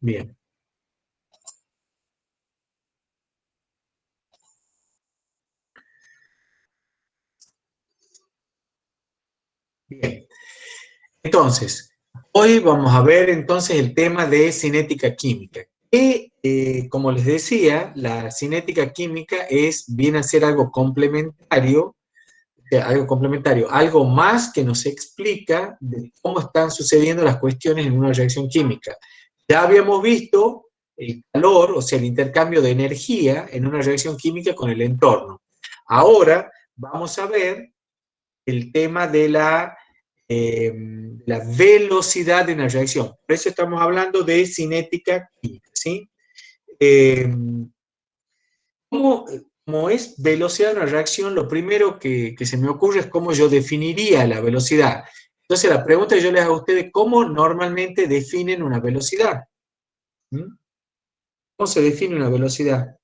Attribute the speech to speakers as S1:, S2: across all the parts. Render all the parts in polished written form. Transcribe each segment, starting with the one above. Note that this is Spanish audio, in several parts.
S1: Bien. Bien. Entonces, hoy vamos a ver entonces el tema de cinética química. Que, como les decía, la cinética química viene a ser algo complementario, algo más que nos explica de cómo están sucediendo las cuestiones en una reacción química. Ya habíamos visto el calor, o sea, el intercambio de energía en una reacción química con el entorno. Ahora vamos a ver el tema de la velocidad de una reacción. Por eso estamos hablando de cinética química, ¿sí? Eh, como es velocidad de una reacción, lo primero que se me ocurre es cómo yo definiría la velocidad. Entonces, la pregunta que yo les hago a ustedes, ¿cómo normalmente definen una velocidad? ¿Mm? ¿Cómo se define una velocidad?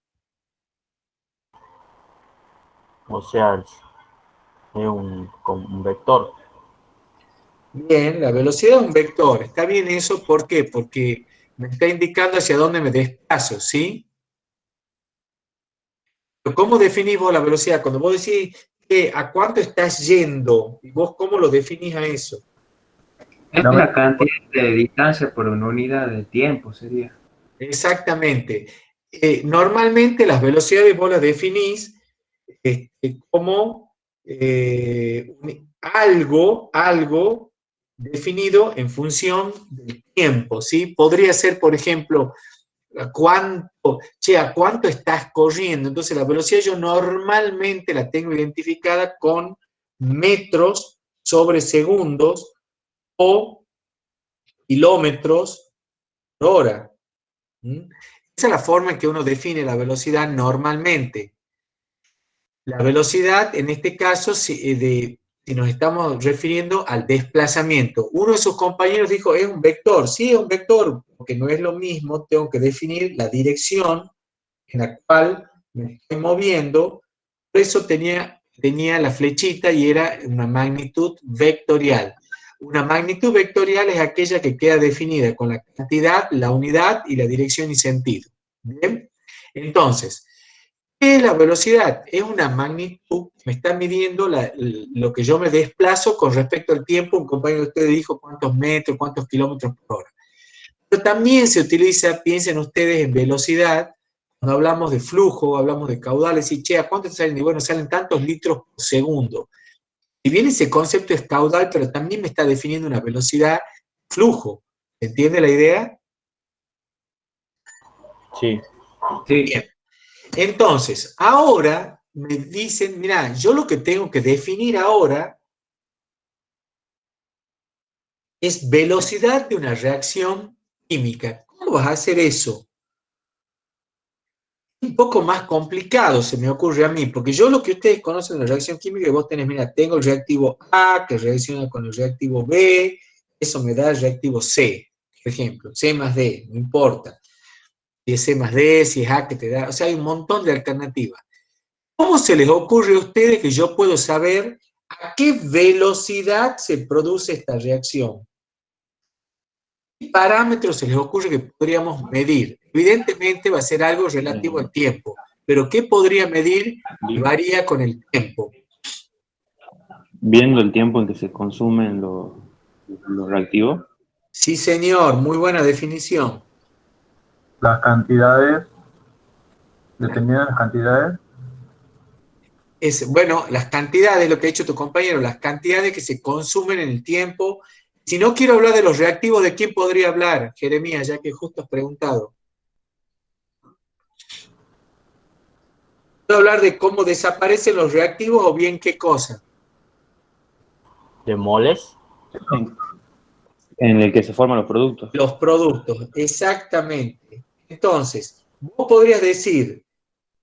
S2: O sea, es un vector.
S1: Bien, la velocidad es un vector. Está bien eso, ¿por qué? Porque me está indicando hacia dónde me desplazo, ¿sí? ¿Cómo definís vos la velocidad? Cuando vos decís a cuánto estás yendo, y vos cómo lo definís a eso.
S3: Es la cantidad de distancia por una unidad de tiempo, sería.
S1: Exactamente. Normalmente las velocidades vos las definís como algo definido en función del tiempo, ¿sí? Podría ser, por ejemplo, ¿a cuánto estás corriendo? Entonces la velocidad yo normalmente la tengo identificada con metros sobre segundos o kilómetros por hora. ¿Mm? Esa es la forma en que uno define la velocidad normalmente. La velocidad, en este caso, si nos estamos refiriendo al desplazamiento. Uno de sus compañeros dijo, es un vector. Sí, es un vector, porque no es lo mismo, tengo que definir la dirección en la cual me estoy moviendo. Por eso tenía la flechita y era una magnitud vectorial. Una magnitud vectorial es aquella que queda definida con la cantidad, la unidad y la dirección y sentido. ¿Bien? Entonces, ¿qué es la velocidad? Es una magnitud, me está midiendo lo que yo me desplazo con respecto al tiempo. Un compañero de ustedes dijo cuántos metros, cuántos kilómetros por hora. Pero también se utiliza, piensen ustedes en velocidad, cuando hablamos de flujo, hablamos de caudales, y che, ¿a cuánto salen? Y bueno, salen tantos litros por segundo. Si bien ese concepto es caudal, pero también me está definiendo una velocidad flujo. ¿Se entiende la idea?
S2: Sí.
S3: Sí,
S1: Bien. Entonces, ahora me dicen, mira, yo lo que tengo que definir ahora es velocidad de una reacción química. ¿Cómo vas a hacer eso? Un poco más complicado se me ocurre a mí, porque yo lo que ustedes conocen de la reacción química, vos tenés, mira, tengo el reactivo A que reacciona con el reactivo B, eso me da el reactivo C, por ejemplo, C más D, no importa, si es C más D, si es A que te da, o sea, hay un montón de alternativas. ¿Cómo se les ocurre a ustedes que yo puedo saber a qué velocidad se produce esta reacción? ¿Qué parámetros se les ocurre que podríamos medir? Evidentemente va a ser algo relativo al tiempo, pero ¿qué podría medir que varía con el tiempo?
S2: Viendo el tiempo en que se consumen los reactivos.
S1: Sí, señor, muy buena definición.
S4: Las cantidades, dependiendo de las cantidades,
S1: Bueno, las cantidades, lo que ha dicho tu compañero, las cantidades que se consumen en el tiempo. Si no quiero hablar de los reactivos, ¿de quién podría hablar, Jeremías, ya que justo has preguntado? ¿Puedo hablar de cómo desaparecen los reactivos o bien qué cosa?
S2: De moles en el que se forman los productos.
S1: Los productos, exactamente. Entonces, vos podrías decir,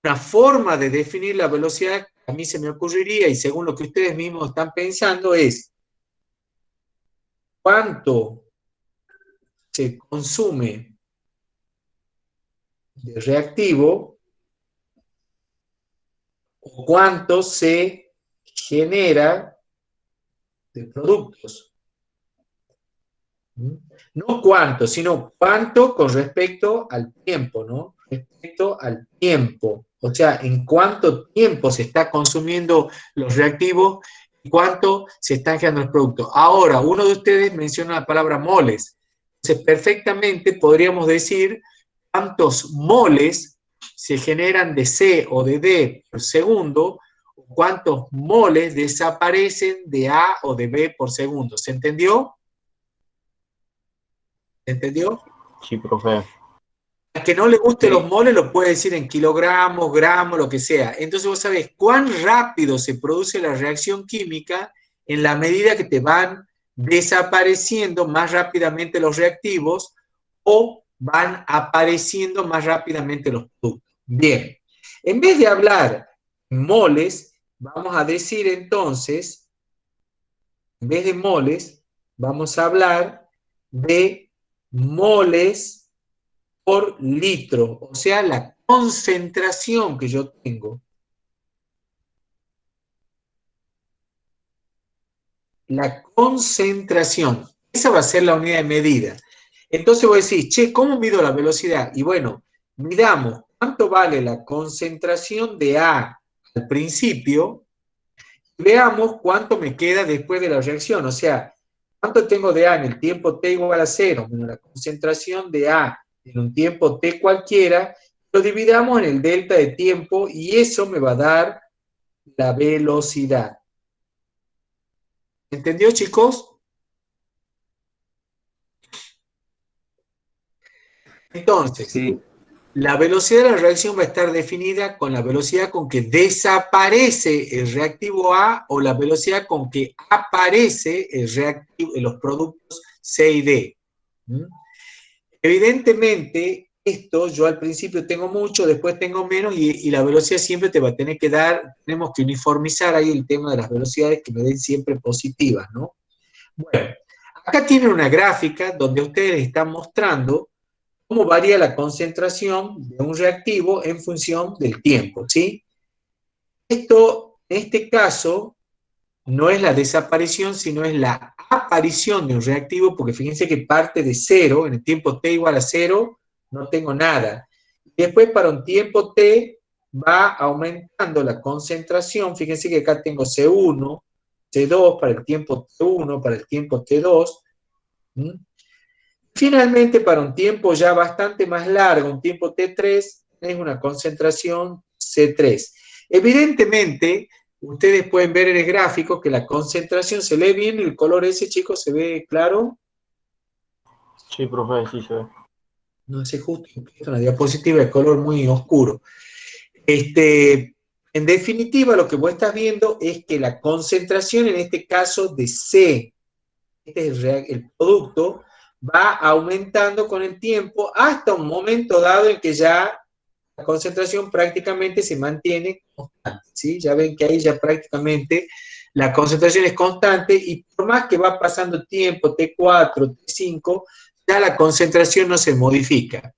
S1: una forma de definir la velocidad que a mí se me ocurriría, y según lo que ustedes mismos están pensando, es cuánto se consume de reactivo o cuánto se genera de productos. ¿Mm? No cuánto, sino cuánto con respecto al tiempo, ¿no? Respecto al tiempo. O sea, en cuánto tiempo se está consumiendo los reactivos y cuánto se están generando los productos. Ahora, uno de ustedes menciona la palabra moles. Entonces, perfectamente podríamos decir cuántos moles se generan de C o de D por segundo, o cuántos moles desaparecen de A o de B por segundo. ¿Se entendió? ¿Entendió?
S2: Sí, profe.
S1: Al que no le guste los
S3: Sí.
S1: moles lo puede decir en kilogramos, gramos, lo que sea. Entonces vos sabés cuán rápido se produce la reacción química en la medida que te van desapareciendo más rápidamente los reactivos o van apareciendo más rápidamente los productos. Bien, en vez de hablar en moles, vamos a decir entonces, en vez de moles, vamos a hablar de moles por litro, o sea, la concentración que yo tengo. La concentración, esa va a ser la unidad de medida. Entonces vos decís, che, ¿cómo mido la velocidad? Y bueno, midamos cuánto vale la concentración de A al principio, y veamos cuánto me queda después de la reacción, o sea, cuánto tengo de A en el tiempo t igual a 0, menos la concentración de A en un tiempo t cualquiera, lo dividamos en el delta de tiempo y eso me va a dar la velocidad. ¿Entendió, chicos? Entonces,
S3: Sí,
S1: la velocidad de la reacción va a estar definida con la velocidad con que desaparece el reactivo A o la velocidad con que aparece el reactivo, los productos C y D. ¿Mm? Evidentemente, esto yo al principio tengo mucho, después tengo menos y la velocidad siempre te va a tener que dar, tenemos que uniformizar ahí el tema de las velocidades que me den siempre positivas, ¿no? Bueno, acá tienen una gráfica donde ustedes están mostrando cómo varía la concentración de un reactivo en función del tiempo, ¿sí? Esto, en este caso, no es la desaparición, sino es la aparición de un reactivo, porque fíjense que parte de cero, en el tiempo t igual a cero, no tengo nada. Después, para un tiempo t, va aumentando la concentración, fíjense que acá tengo C1, C2 para el tiempo T1, para el tiempo T2, ¿Mm? Finalmente, para un tiempo ya bastante más largo, un tiempo T3, es una concentración C3. Evidentemente, ustedes pueden ver en el gráfico que la concentración se lee bien, el color ese, chicos, se ve claro.
S2: Sí, profe, sí se ve.
S1: No sé, justo es una diapositiva de color muy oscuro. En definitiva, lo que vos estás viendo es que la concentración, en este caso de C, este es el producto, va aumentando con el tiempo hasta un momento dado en que ya la concentración prácticamente se mantiene constante, ¿sí? Ya ven que ahí ya prácticamente la concentración es constante y por más que va pasando tiempo, T4, T5, ya la concentración no se modifica.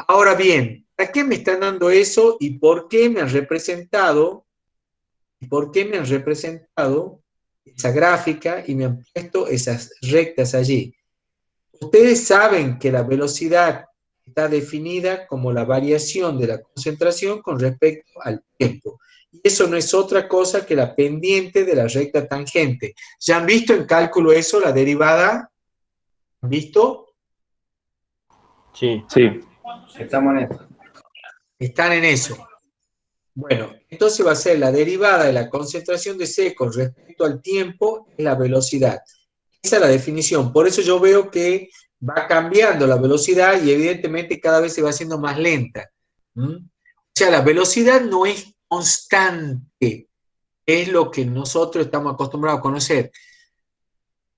S1: Ahora bien, ¿para qué me están dando eso y por qué me han representado esa gráfica y me han puesto esas rectas allí? Ustedes saben que la velocidad está definida como la variación de la concentración con respecto al tiempo. Y eso no es otra cosa que la pendiente de la recta tangente. ¿Ya han visto en cálculo eso, la derivada? ¿Han visto?
S2: Sí.
S4: Sí.
S3: estamos en esto.
S1: Están en eso. Bueno, entonces va a ser la derivada de la concentración de C con respecto al tiempo, es la velocidad. Esa es la definición. Por eso yo veo que va cambiando la velocidad y evidentemente cada vez se va haciendo más lenta. ¿Mm? O sea, la velocidad no es constante, es lo que nosotros estamos acostumbrados a conocer.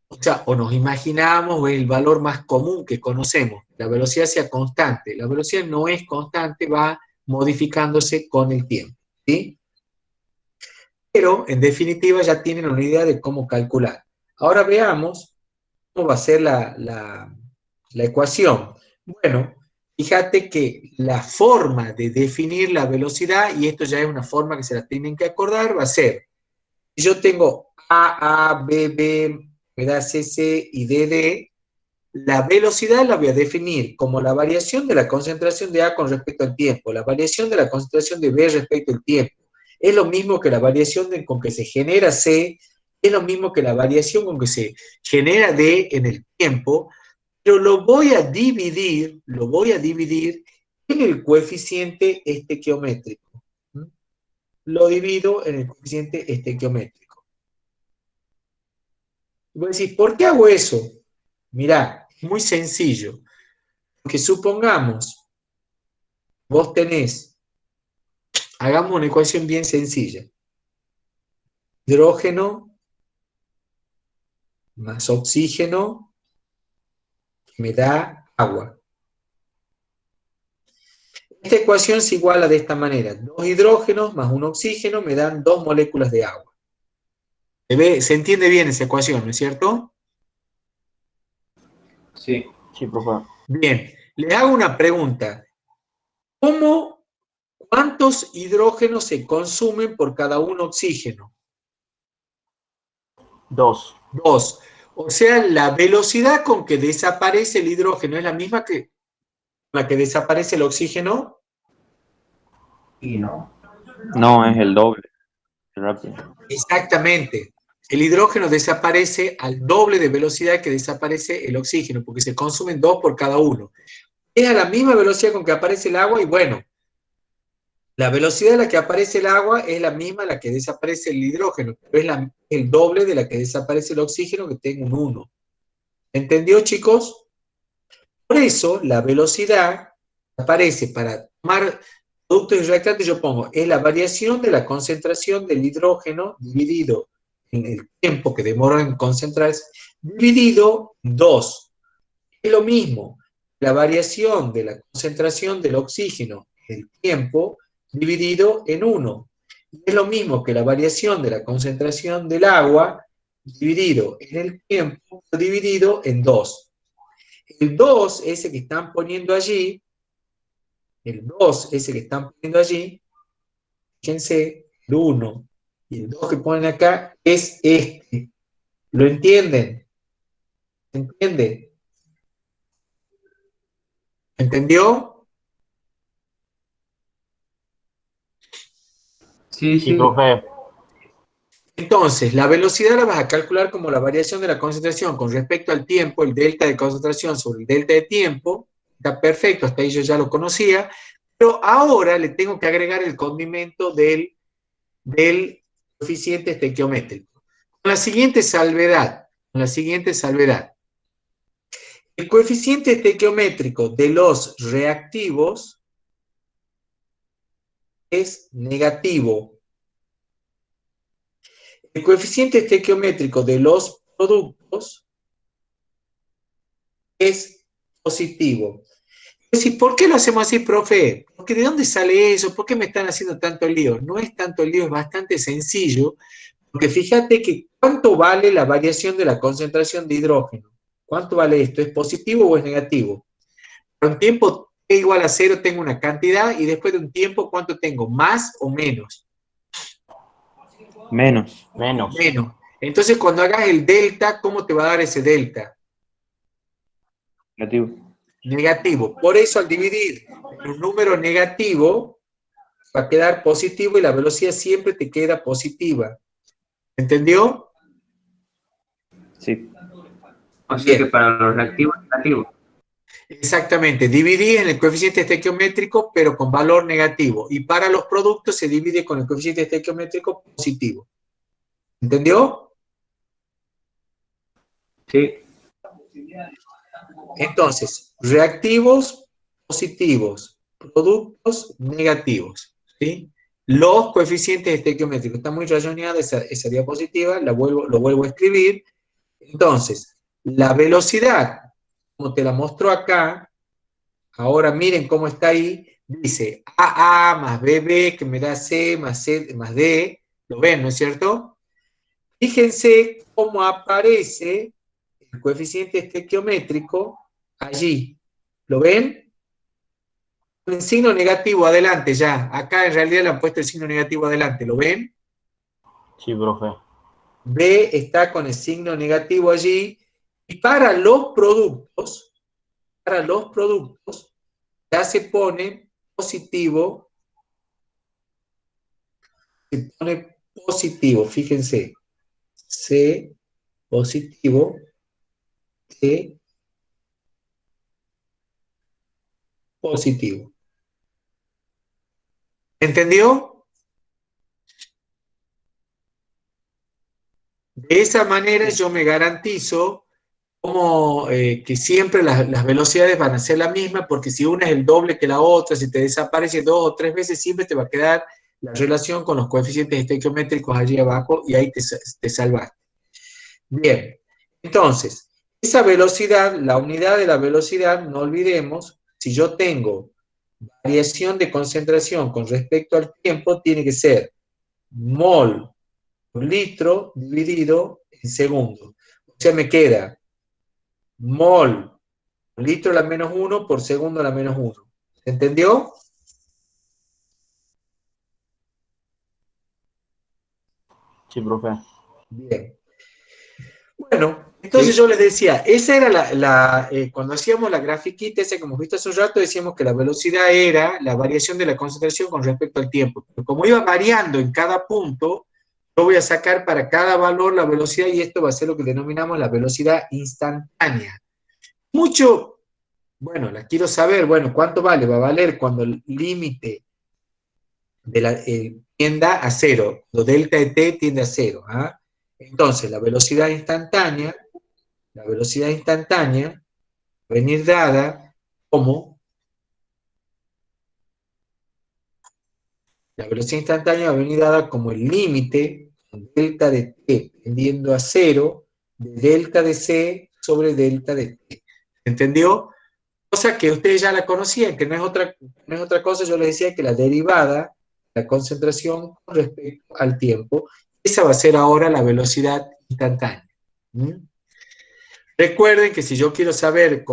S1: O sea, o nos imaginamos, o es el valor más común que conocemos, la velocidad sea constante. La velocidad no es constante, va modificándose con el tiempo, ¿sí? Pero, en definitiva, ya tienen una idea de cómo calcular. Ahora veamos cómo va a ser la ecuación. Bueno, fíjate que la forma de definir la velocidad, y esto ya es una forma que se la tienen que acordar, va a ser, si yo tengo A, B, B, me da C, C y D, D, La velocidad la voy a definir como la variación de la concentración de A con respecto al tiempo, la variación de la concentración de B respecto al tiempo. Es lo mismo que la variación con que se genera C, es lo mismo que la variación con que se genera D en el tiempo, pero lo voy a dividir en el coeficiente estequiométrico. Lo divido en el coeficiente estequiométrico. Y voy a decir, ¿por qué hago eso? Mirá, muy sencillo. Porque supongamos, vos tenés, hagamos una ecuación bien sencilla. Hidrógeno más oxígeno me da agua. Esta ecuación se iguala de esta manera. 2 hidrógenos más un oxígeno me dan 2 moléculas de agua. Se entiende bien esa ecuación, ¿no es cierto?
S3: Sí.
S2: Sí, profe.
S1: Bien, les hago una pregunta. ¿Cuántos hidrógenos se consumen por cada un oxígeno?
S2: 2.
S1: 2. O sea, la velocidad con que desaparece el hidrógeno es la misma que la que desaparece el oxígeno.
S3: Y no.
S2: No, es el doble. Rápido.
S1: Exactamente. El hidrógeno desaparece al doble de velocidad que desaparece el oxígeno, porque se consumen 2 por cada uno. Es a la misma velocidad con que aparece el agua y bueno, la velocidad a la que aparece el agua es la misma a la que desaparece el hidrógeno, pero es el doble de la que desaparece el oxígeno, que tengo un 1. ¿Entendió, chicos? Por eso, la velocidad aparece para tomar productos y reactantes, yo pongo, es la variación de la concentración del hidrógeno dividido en el tiempo que demora en concentrarse, dividido en 2. Es lo mismo, la variación de la concentración del oxígeno en el tiempo dividido en 1. Es lo mismo que la variación de la concentración del agua dividido en el tiempo dividido en 2. El 2, ese que están poniendo allí, fíjense, el 1 y el 2 que ponen acá es este. ¿Lo entienden? ¿Se entiende? ¿Entendió?
S3: Sí,
S2: Sí,
S3: sí.
S2: profe.
S1: Entonces, la velocidad la vas a calcular como la variación de la concentración con respecto al tiempo, el delta de concentración sobre el delta de tiempo. Está perfecto, hasta ahí yo ya lo conocía, pero ahora le tengo que agregar el condimento del coeficiente estequiométrico. Con la siguiente salvedad. El coeficiente estequiométrico de los reactivos es negativo. El coeficiente estequiométrico de los productos es positivo. Es decir, ¿por qué lo hacemos así, profe? Porque ¿de dónde sale eso? ¿Por qué me están haciendo tanto lío? No es tanto lío, es bastante sencillo, porque fíjate que ¿cuánto vale la variación de la concentración de hidrógeno? ¿Cuánto vale esto? ¿Es positivo o es negativo? Para un tiempo t igual a 0 tengo una cantidad y después de un tiempo, ¿cuánto tengo? ¿Más o menos?
S2: Menos.
S1: Menos. Entonces, cuando hagas el delta, ¿cómo te va a dar ese delta?
S2: Negativo.
S1: Negativo. Por eso, al dividir en un número negativo, va a quedar positivo y la velocidad siempre te queda positiva. ¿Entendió?
S2: Sí.
S3: O sea
S1: Bien.
S3: que para los reactivos negativos.
S1: Exactamente, dividí en el coeficiente estequiométrico, pero con valor negativo. Y para los productos se divide con el coeficiente estequiométrico positivo. ¿Entendió?
S3: Sí.
S1: Entonces, reactivos positivos, productos negativos. ¿Sí? Los coeficientes estequiométricos. Está muy rayoneada esa diapositiva, lo vuelvo a escribir. Entonces, la velocidad, como te la mostró acá, ahora miren cómo está ahí, dice AA más BB que me da C más D, lo ven, ¿no es cierto? Fíjense cómo aparece el coeficiente estequiométrico allí, ¿lo ven? Con el signo negativo adelante ya, acá en realidad le han puesto el signo negativo adelante, ¿lo ven?
S2: Sí, profe.
S1: B está con el signo negativo allí, Y para los productos, ya se pone positivo, fíjense, C positivo, C positivo. ¿Entendió? De esa manera yo me garantizo como que siempre las velocidades van a ser la misma, porque si una es el doble que la otra, si te desaparece 2 o 3 veces, siempre te va a quedar la relación con los coeficientes estequiométricos allí abajo y ahí te salvaste. Bien, entonces, esa velocidad, la unidad de la velocidad, no olvidemos, si yo tengo variación de concentración con respecto al tiempo, tiene que ser mol por litro dividido en segundo. O sea, me queda mol por litro a la menos 1 por segundo a la menos 1. ¿Se entendió?
S2: Sí, profe.
S1: Bien. Bueno, entonces yo les decía, esa era cuando hacíamos la grafiquita, esa que hemos visto hace un rato, decíamos que la velocidad era la variación de la concentración con respecto al tiempo. Pero como iba variando en cada punto, yo voy a sacar para cada valor la velocidad y esto va a ser lo que denominamos la velocidad instantánea. Mucho, bueno, la quiero saber, bueno, ¿cuánto vale? Va a valer cuando el límite de tienda a cero, cuando delta de t tiende a cero. ¿Ah? Entonces, la velocidad instantánea va a venir dada como el límite con delta de t tendiendo a cero de delta de c sobre delta de t. ¿Entendió? Cosa que ustedes ya la conocían, que no es otra cosa, yo les decía que la derivada, la concentración con respecto al tiempo, esa va a ser ahora la velocidad instantánea. ¿Mm? Recuerden que si yo quiero saber,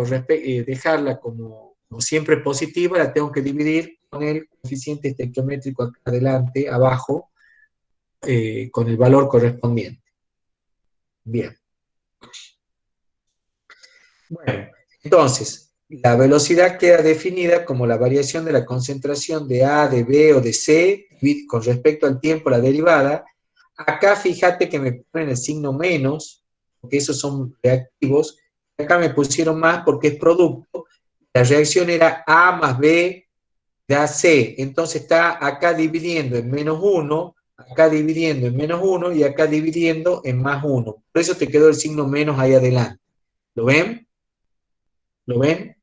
S1: dejarla como siempre positiva, la tengo que dividir con el coeficiente estequiométrico acá adelante, abajo, con el valor correspondiente. Bien. Bueno, entonces, la velocidad queda definida como la variación de la concentración de A, de B o de C con respecto al tiempo, la derivada. Acá fíjate que me ponen el signo menos, porque esos son reactivos. Acá me pusieron más porque es producto. La reacción era A más B da C. Entonces está acá dividiendo en menos 1, acá dividiendo en menos 1 y acá dividiendo en más 1. Por eso te quedó el signo menos ahí adelante. ¿Lo ven? ¿Lo ven?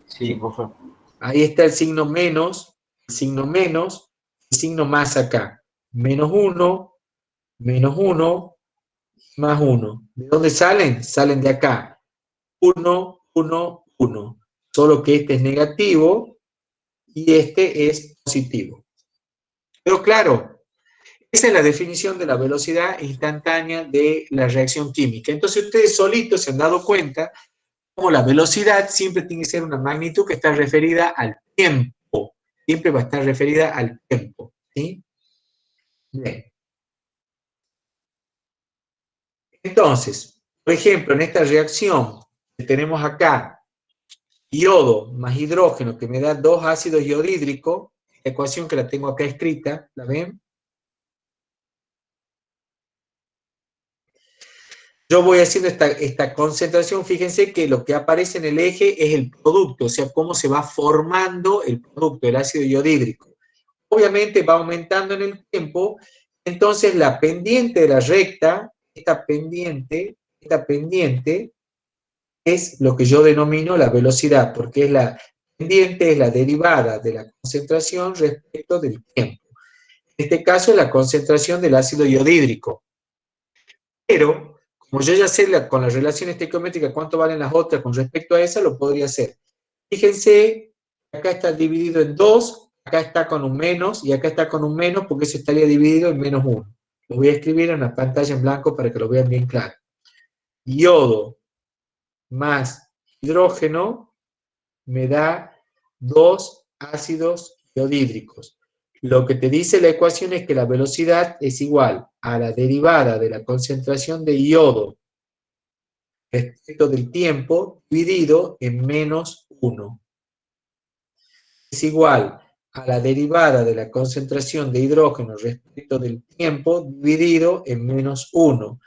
S2: Sí, profe.
S1: Ahí está el signo menos, el signo más acá. Menos 1, más 1. ¿De dónde salen? Salen de acá. 1, 1, 1. Solo que este es negativo y este es positivo. Pero claro, esa es la definición de la velocidad instantánea de la reacción química. Entonces ustedes solitos se han dado cuenta como la velocidad siempre tiene que ser una magnitud que está referida al tiempo. Siempre va a estar referida al tiempo. ¿Sí? Bien. Entonces, por ejemplo, en esta reacción que tenemos acá, yodo más hidrógeno, que me da 2 ácidos iodídricos, la ecuación que la tengo acá escrita, ¿la ven? Yo voy haciendo esta concentración, fíjense que lo que aparece en el eje es el producto, o sea, cómo se va formando el producto, el ácido iodídrico. Obviamente va aumentando en el tiempo, entonces la pendiente de la recta, esta pendiente es lo que yo denomino la velocidad, porque la pendiente es la derivada de la concentración respecto del tiempo. En este caso es la concentración del ácido iodídrico. Pero, como yo ya sé con la relación estequiométrica cuánto valen las otras con respecto a esa, lo podría hacer. Fíjense, acá está dividido en 2, acá está con un menos, y acá está con un menos, porque eso estaría dividido en menos 1. Lo voy a escribir en la pantalla en blanco para que lo vean bien claro. Yodo más hidrógeno me da 2 ácidos iodídricos. Lo que te dice la ecuación es que la velocidad es igual a la derivada de la concentración de yodo respecto del tiempo dividido en menos 1. Es igual a la derivada de la concentración de hidrógeno respecto del tiempo dividido en menos 1.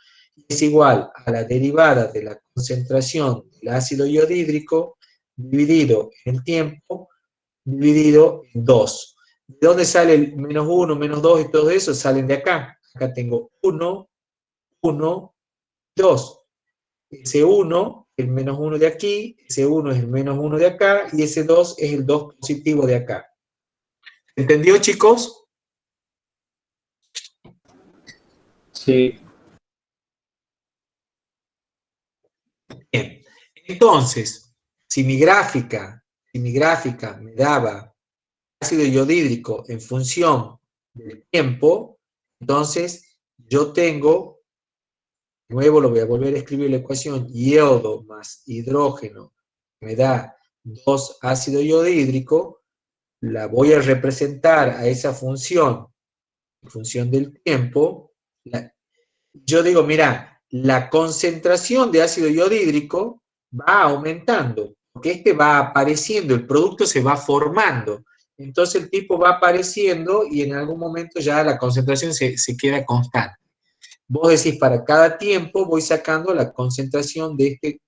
S1: Es igual a la derivada de la concentración del ácido iodídrico dividido en el tiempo dividido en 2. ¿De dónde sale el menos 1, menos 2 y todo eso? Salen de acá. Acá tengo 1, 1, 2. Ese 1, el menos 1 de aquí, ese 1 es el menos 1 de acá, y ese 2 es el 2 positivo de acá. ¿Entendió, chicos?
S3: Sí.
S1: Bien. Entonces, si mi gráfica me daba ácido iodídrico en función del tiempo, entonces yo tengo, de nuevo lo voy a volver a escribir la ecuación, iodo más hidrógeno me da 2 ácido iodídrico, la voy a representar a esa función, en función del tiempo. Yo digo, mira, la concentración de ácido iodídrico va aumentando, porque este va apareciendo, el producto se va formando. Entonces el tipo va apareciendo y en algún momento ya la concentración se queda constante. Vos decís, para cada tiempo voy sacando la concentración de este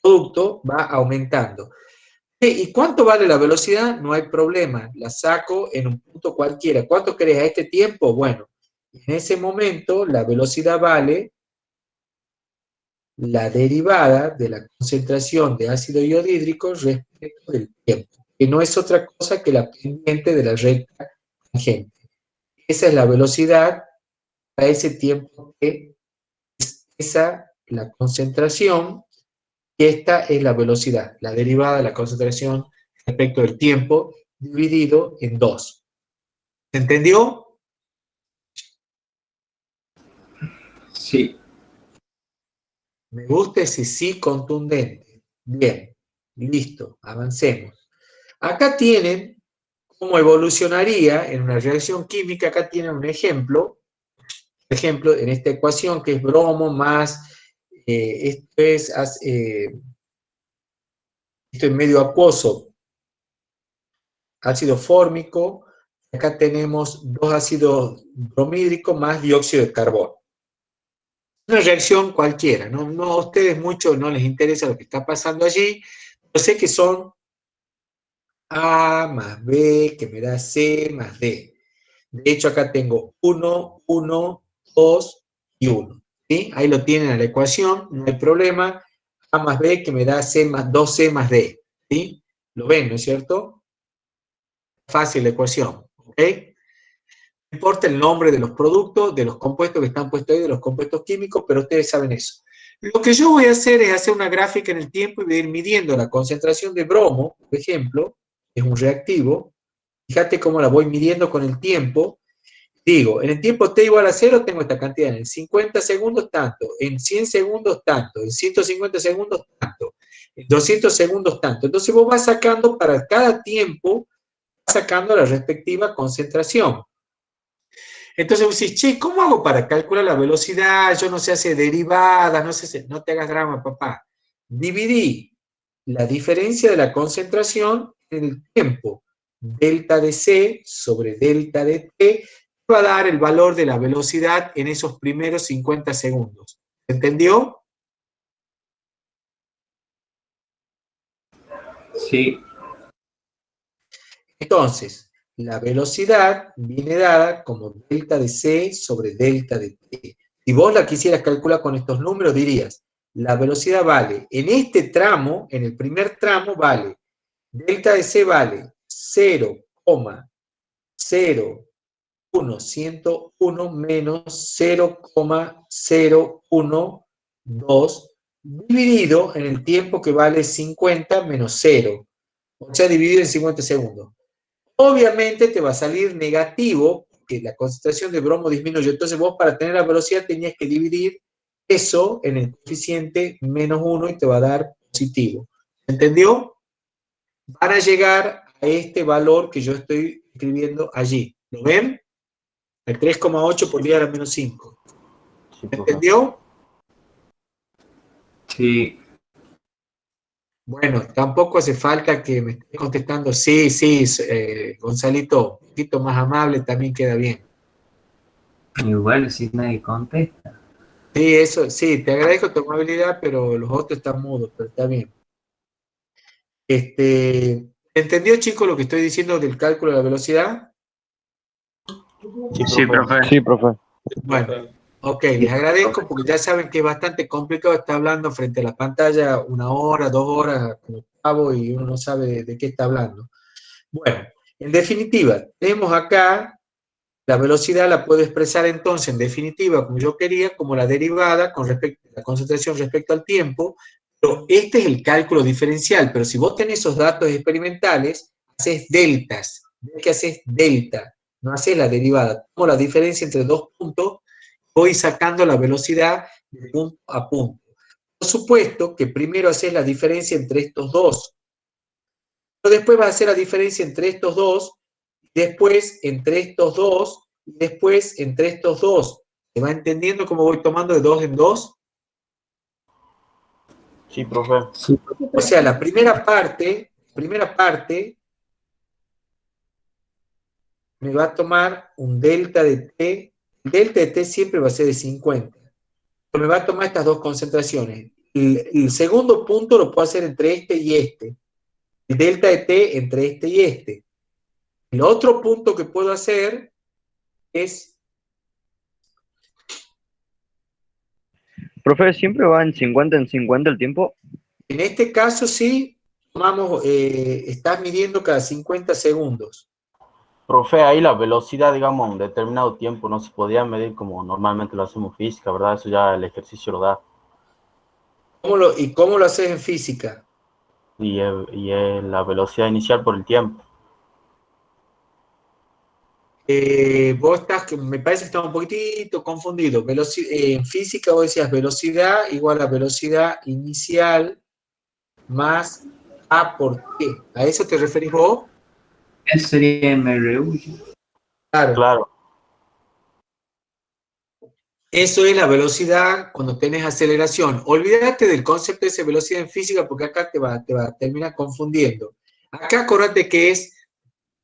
S1: producto, va aumentando. ¿Y cuánto vale la velocidad? No hay problema, la saco en un punto cualquiera. ¿Cuánto querés a este tiempo? Bueno, en ese momento la velocidad vale la derivada de la concentración de ácido iodídrico respecto del tiempo, que no es otra cosa que la pendiente de la recta tangente. Esa es la velocidad a ese tiempo que es esa la concentración, y esta es la velocidad, la derivada de la concentración respecto del tiempo dividido en 2. ¿Se entendió?
S3: Sí.
S1: Me gusta ese sí contundente. Bien, listo, avancemos. Acá tienen cómo evolucionaría en una reacción química. Acá tienen un ejemplo. Por ejemplo, en esta ecuación que es bromo más, esto es medio acuoso, ácido fórmico. Acá tenemos 2 ácidos bromídricos más dióxido de carbono. Una reacción cualquiera, ¿no? A ustedes mucho no les interesa lo que está pasando allí, pero sé que son A más B, que me da C más D. De hecho, acá tengo 1, 1, 2 y 1. ¿Sí? Ahí lo tienen en la ecuación, no hay problema. A más B, que me da C más 2C más D. ¿Sí? Lo ven, ¿no es cierto? Fácil la ecuación. ¿Ok? No importa el nombre de los productos, de los compuestos que están puestos ahí, de los compuestos químicos, pero ustedes saben eso. Lo que yo voy a hacer es hacer una gráfica en el tiempo y voy a ir midiendo la concentración de bromo, por ejemplo, es un reactivo. Fíjate cómo la voy midiendo con el tiempo. Digo, en el tiempo t igual a 0 tengo esta cantidad, en 50 segundos tanto, en 100 segundos tanto, en 150 segundos tanto, en 200 segundos tanto. Entonces vos vas sacando para cada tiempo, vas sacando la respectiva concentración. Entonces vos decís, che, ¿cómo hago para calcular la velocidad? Yo no sé hacer derivadas, no sé, no te hagas drama, papá. Dividí la diferencia de la concentración en el tiempo. Delta de C sobre delta de T va a dar el valor de la velocidad en esos primeros 50 segundos. ¿Se entendió?
S3: Sí.
S1: Entonces, la velocidad viene dada como delta de C sobre delta de T. Si vos la quisieras calcular con estos números, dirías, la velocidad vale, en este tramo, en el primer tramo, vale, delta de C vale 0,01 menos 0,012 dividido en el tiempo que vale 50 menos 0, o sea, dividido en 50 segundos. Obviamente te va a salir negativo, porque la concentración de bromo disminuyó. Entonces vos para tener la velocidad tenías que dividir eso en el coeficiente menos 1 y te va a dar positivo. ¿Entendió? Van a llegar a este valor que yo estoy escribiendo allí. ¿Lo ven? El 3,8 por 10 a la menos 5.
S2: Sí,
S1: ¿Entendió?
S3: Sí,
S1: Bueno, tampoco hace falta que me esté contestando, sí, sí, Gonzalito, un poquito más amable también queda bien.
S3: y bueno, si nadie contesta.
S1: Sí, eso, sí, te agradezco tu amabilidad, pero los otros están mudos, pero está bien. ¿Entendió, chico, lo que estoy diciendo del cálculo de la velocidad?
S2: Sí, profe. Sí, profe.
S1: Bueno, ok, les agradezco porque ya saben que es bastante complicado estar hablando frente a la pantalla 1 hora, 2 horas, como cabo, y uno no sabe de qué está hablando. Bueno, en definitiva, tenemos acá la velocidad, la puedo expresar entonces en definitiva, como yo quería, como la derivada con respecto a la concentración respecto al tiempo, pero este es el cálculo diferencial, pero si vos tenés esos datos experimentales, haces deltas, ves que haces delta, no haces la derivada, tomo la diferencia entre dos puntos, voy sacando la velocidad de punto a punto. Por supuesto que primero haces la diferencia entre estos dos, pero después vas a hacer la diferencia entre estos dos, después entre estos dos, y después entre estos dos. ¿Se va entendiendo cómo voy tomando de dos en dos?
S2: Sí, profe.
S3: Sí,
S1: O sea, la primera parte me va a tomar un delta de T. El delta de T siempre va a ser de 50. Pero me va a tomar estas dos concentraciones. El segundo punto lo puedo hacer entre este y este. El delta de T entre este y este. El otro punto que puedo hacer es,
S2: Profe, ¿siempre va en 50 el tiempo?
S1: en este caso sí, tomamos, estás midiendo cada 50 segundos.
S2: Profe, ahí la velocidad, digamos, a un determinado tiempo no se podía medir como normalmente lo hacemos física, ¿verdad? Eso ya el ejercicio lo da.
S1: ¿Y cómo lo haces en física?
S2: Y la velocidad inicial por el tiempo.
S1: Vos estás, me parece que estás un poquitito confundido. En física vos decías velocidad igual a velocidad inicial más A por T. ¿A eso te referís vos?
S3: ese sería MRU.
S1: Claro.
S2: Claro,
S1: Eso es la velocidad cuando tenés aceleración. Olvídate del concepto de velocidad en física porque acá te va a terminar confundiendo. Acá acordate que es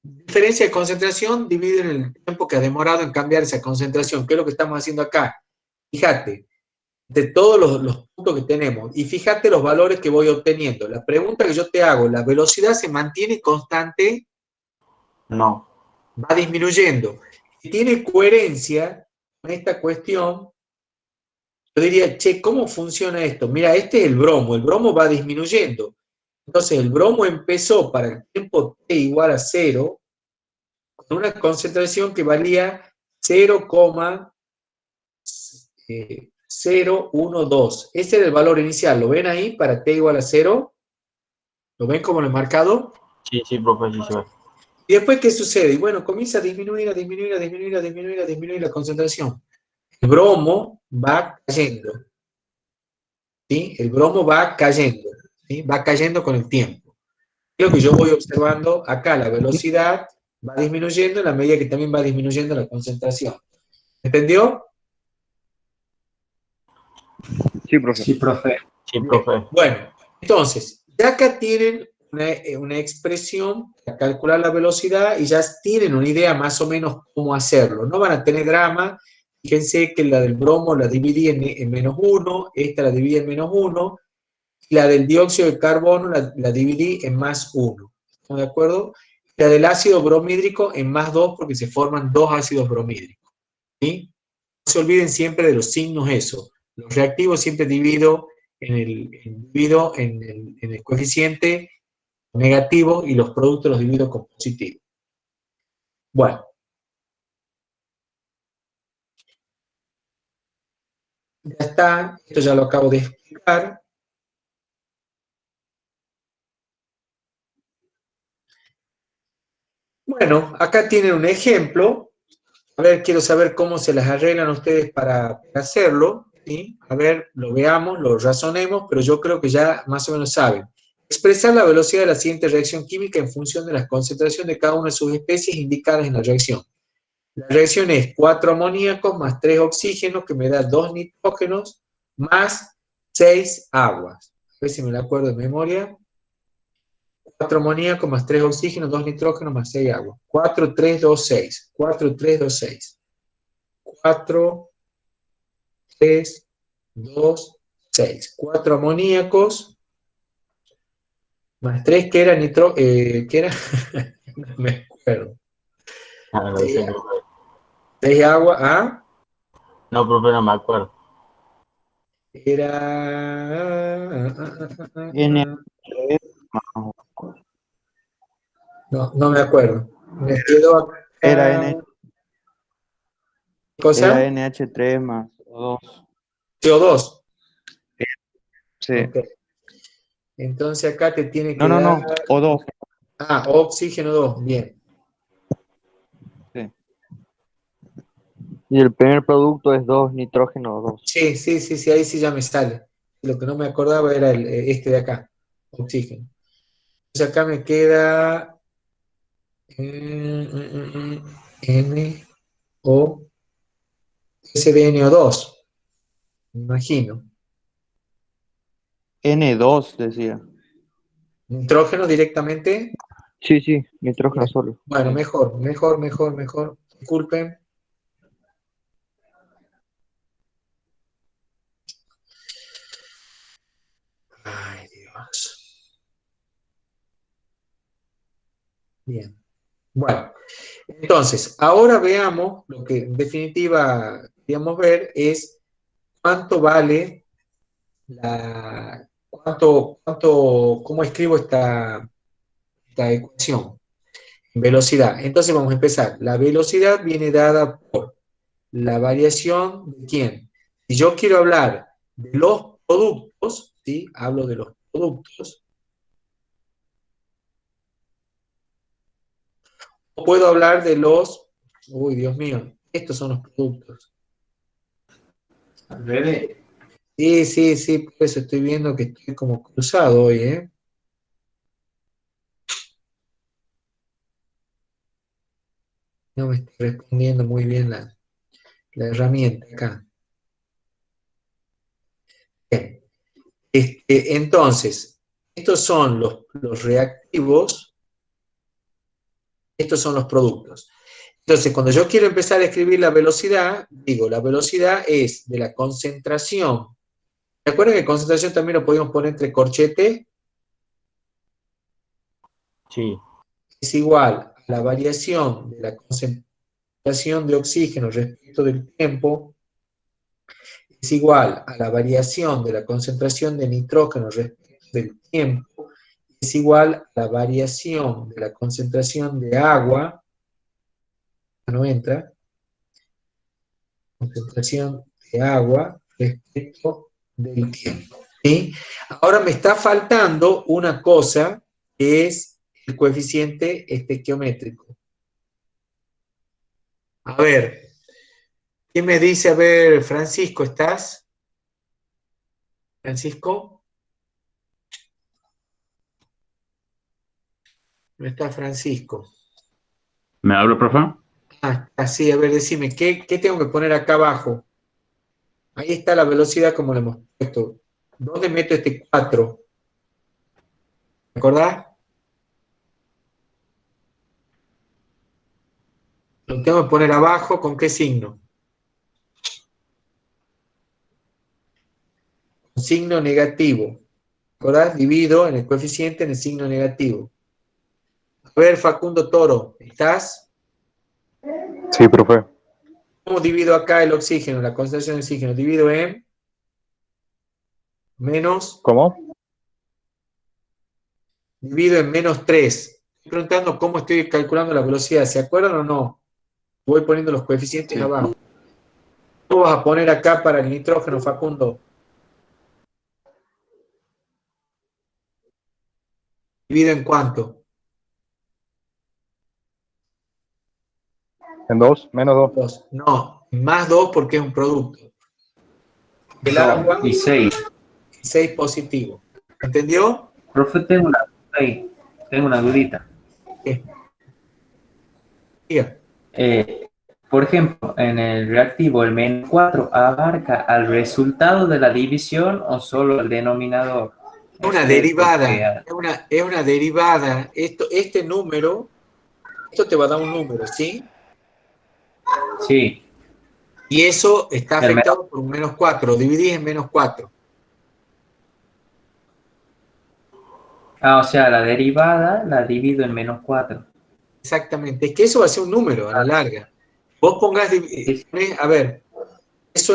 S1: diferencia de concentración dividido en el tiempo que ha demorado en cambiar esa concentración, que es lo que estamos haciendo acá. Fíjate, de todos los puntos que tenemos, y fíjate los valores que voy obteniendo. La pregunta que yo te hago, ¿la velocidad se mantiene constante?
S2: no.
S1: Va disminuyendo. Si tiene coherencia con esta cuestión, yo diría, che, ¿cómo funciona esto? Mira, este es el bromo va disminuyendo. Entonces, el bromo empezó para el tiempo t igual a 0, con una concentración que valía 0,012. Ese era el valor inicial. ¿Lo ven ahí para t igual a 0? ¿Lo ven como lo he marcado?
S2: Sí, sí, profe, sí se ve.
S1: ¿Y después qué sucede? Y bueno, comienza a disminuir, a disminuir, a disminuir, a disminuir, a disminuir la concentración. El bromo va cayendo. ¿Sí? El bromo va cayendo. ¿Sí? Va cayendo con el tiempo. Lo que yo voy observando acá, la velocidad va disminuyendo en la medida que también va disminuyendo la concentración. ¿Entendió?
S2: Sí, profe.
S3: Sí, profe.
S2: Sí,
S1: Bien.
S2: profe.
S1: Bueno, entonces, ya acá tienen una expresión para calcular la velocidad y ya tienen una idea más o menos cómo hacerlo. No van a tener drama. Fíjense que la del bromo la dividí en -1, esta la dividí en -1, y la del dióxido de carbono la dividí en +1. ¿Estamos de acuerdo? La del ácido bromídrico en +2 porque se forman dos ácidos bromídricos. ¿Sí? No se olviden siempre de los signos eso. Los reactivos siempre divido en el coeficiente negativo y los productos los divido con positivo. Bueno, ya está. Esto ya lo acabo de explicar. Bueno, acá tienen un ejemplo. A ver, quiero saber cómo se las arreglan ustedes para hacerlo. ¿Sí? A ver, lo veamos, lo razonemos, pero yo creo que ya más o menos saben. Expresar la velocidad de la siguiente reacción química en función de la concentración de cada una de sus especies indicadas en la reacción. La reacción es 4 amoníacos más 3 oxígenos, que me da 2 nitrógenos, más 6 aguas. A ver si me la acuerdo de memoria. 4 amoníacos más 3 oxígenos, 2 nitrógenos más 6 aguas. 4, 3, 2, 6. 4, 3, 2, 6. 4, 3, 2, 6. 4 amoníacos más 3 que era ¿qué era? No me acuerdo.
S2: No sé, profe.
S1: 6 aguas, ¿ah?
S2: No, profe, no me acuerdo.
S1: Era...
S5: N3
S1: No, no me acuerdo. Me quedo acá.
S5: era
S1: ¿Qué cosa?
S5: NH3 más O2.
S1: CO2.
S5: Sí.
S1: Ok. Entonces acá te tiene que
S5: No,
S1: dar...
S5: O2.
S1: Ah, oxígeno 2, bien.
S5: Sí. Y el primer producto es 2 nitrógeno 2.
S1: Sí, sí, sí, sí, ahí sí ya me sale. Lo que no me acordaba era este de acá, oxígeno. Entonces acá me queda N, O, SDNO2, me imagino.
S5: N2 decía.
S1: Nitrógeno directamente.
S5: Sí, nitrógeno
S1: Bien.
S5: solo.
S1: Bueno,
S5: Sí.
S1: mejor. Disculpen. Ay, Dios. Bien. Bueno, entonces, ahora veamos lo que en definitiva queríamos ver es cuánto vale cómo escribo esta ecuación en velocidad. Entonces vamos a empezar. La velocidad viene dada por la variación de quién. Si yo quiero hablar de los productos, ¿sí? Hablo de los productos, o puedo hablar de los, uy, Dios mío, estos son los productos.
S3: Al revés.
S1: Sí, por eso estoy viendo que estoy como cruzado hoy, ¿eh? No me está respondiendo muy bien la herramienta acá. Bien. Entonces, estos son los reactivos, estos son los productos. Entonces, cuando yo quiero empezar a escribir la velocidad, digo, la velocidad es de la concentración. ¿Se acuerdan que concentración también lo podemos poner entre corchete?
S2: Sí,
S1: Es igual a la variación de la concentración de oxígeno respecto del tiempo, es igual a la variación de la concentración de nitrógeno respecto del tiempo, es igual a la variación de la concentración de agua, no entra, concentración de agua respecto del tiempo. ¿Sí? Ahora me está faltando una cosa que es el coeficiente estequiométrico. A ver, ¿quién me dice? A ver, Francisco, ¿estás? ¿Francisco? No está Francisco.
S6: ¿Me hablo, profe?
S1: Ah, así, a ver, decime, ¿qué tengo que poner acá abajo? Ahí está la velocidad como le hemos puesto. ¿Dónde meto este 4? ¿Me acordás? Lo tengo que poner abajo, ¿con qué signo? Con signo negativo. ¿Acordás? Divido en el coeficiente en el signo negativo. A ver, Facundo Toro, ¿estás?
S4: Sí, profe.
S1: ¿Cómo divido acá el oxígeno, la concentración de oxígeno? Divido en menos,
S4: ¿Cómo?
S1: divido en menos 3. Estoy preguntando cómo estoy calculando la velocidad. ¿Se acuerdan o no? Voy poniendo los coeficientes
S3: Sí.
S1: abajo. ¿Cómo vas a poner acá para el nitrógeno, Facundo? ¿Divido en cuánto?
S4: En 2, menos 2.
S1: 2. No, más 2 porque es un producto. El
S3: 2
S1: agua,
S3: y 6.
S1: 6 positivo. ¿Entendió?
S3: Profe, tengo una duda ahí. Tengo una dudita.
S1: ¿Qué? Diga.
S3: Eh, por ejemplo, en el reactivo, el menos 4 abarca al resultado de la división o solo el denominador.
S1: Es una
S3: Eso es
S1: derivada,
S3: porque,
S1: es una derivada. Este número, esto te va a dar un número, ¿sí?
S3: sí,
S1: Y eso está
S3: el menos,
S1: afectado por un menos 4, lo dividís en menos 4.
S3: o sea, la derivada la divido en menos 4.
S1: Exactamente, es que eso va a ser un número a la larga. Vos a ver, eso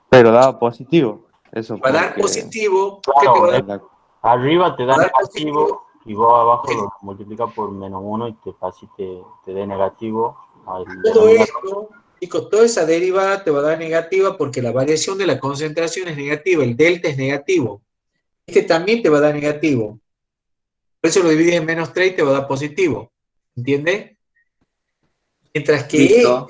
S5: Pero da positivo. Eso
S1: va a dar
S5: porque...
S1: positivo, ¿qué te va
S2: Claro,
S1: a dar?
S5: la-
S2: arriba te
S1: Va
S2: da
S1: a dar positivo.
S2: negativo y vos abajo lo multiplicas por -1 y así te dé negativo al
S1: Todo
S2: denominador.
S1: esto, chicos, toda esa derivada te va a dar negativa porque la variación de la concentración es negativa, el delta es negativo. Este también te va a dar negativo. Por eso lo divides en menos 3 y te va a dar positivo. ¿Entiendes? Mientras que
S3: Listo.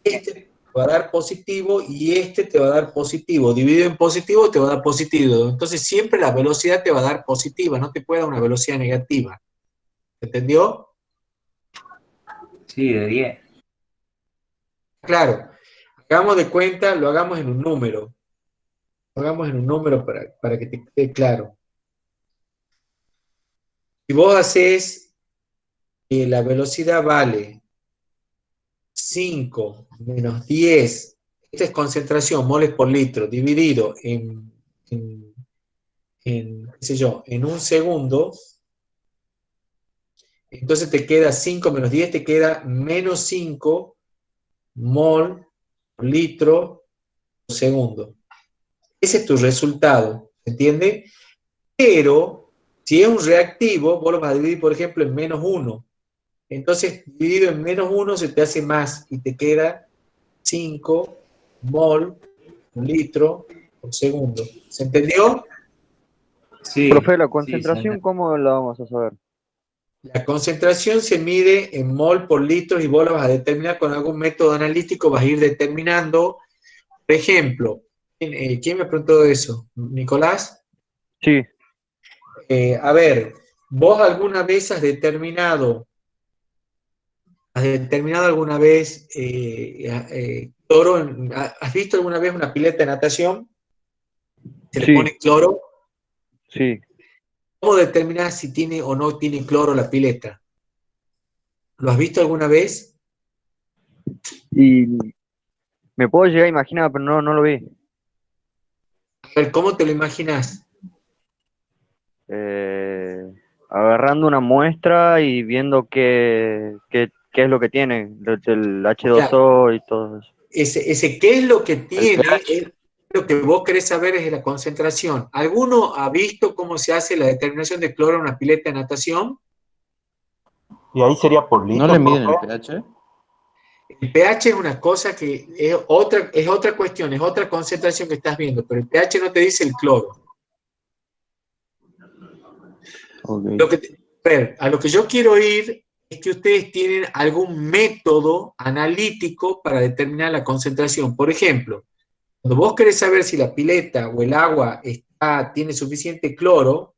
S1: este te va a dar positivo y este te va a dar positivo. Dividido en positivo te va a dar positivo. Entonces siempre la velocidad te va a dar positiva, no te puede dar una velocidad negativa. ¿Entendió?
S3: Sí, de 10.
S1: Claro. Hagamos de cuenta, lo hagamos en un número. Lo hagamos en un número para que te quede claro. Si vos haces que la velocidad vale 5 menos 10, esta es concentración, moles por litro, dividido qué sé yo, en un segundo, entonces te queda 5 menos 10, te queda menos 5 mol por litro por segundo. Ese es tu resultado, ¿entiendes? Pero si es un reactivo, vos lo vas a dividir, por ejemplo, en menos 1. Entonces, dividido en menos 1 se te hace más y te queda 5 mol por litro por segundo. ¿Se entendió?
S3: Sí,
S5: Profe, la
S3: sí,
S5: concentración, ¿cómo la vamos a saber?
S1: La concentración se mide en mol por litro y vos la vas a determinar con algún método analítico, vas a ir determinando, por ejemplo, ¿quién me preguntó eso? ¿Nicolás?
S5: Sí,
S1: A ver, ¿vos alguna vez has determinado alguna vez cloro? ¿Has visto alguna vez una pileta de natación? Se le
S5: sí,
S1: pone cloro.
S5: sí.
S1: ¿Cómo determinas si tiene o no tiene cloro la pileta? ¿Lo has visto alguna vez?
S5: Y me puedo llegar a imaginar, pero no lo vi.
S1: A ver, ¿cómo te lo imaginas?
S5: Eh, Agarrando una muestra y viendo qué es lo que tiene, el
S1: O sea,
S5: H2O y todo eso.
S1: ese qué es lo que
S5: El
S1: tiene,
S5: pH.
S1: es lo que vos querés saber es la concentración. ¿Alguno ha visto cómo se hace la determinación de cloro en una pileta de natación?
S2: Y ahí sería por
S4: ¿No
S2: litro,
S4: le miden el
S2: profe.
S4: pH?
S1: El pH es una cosa que es otra cuestión, es otra concentración que estás viendo, pero el pH no te dice el cloro.
S4: Ok.
S1: A lo que yo quiero ir es que ustedes tienen algún método analítico para determinar la concentración. Por ejemplo, cuando vos querés saber si la pileta o el agua tiene suficiente cloro,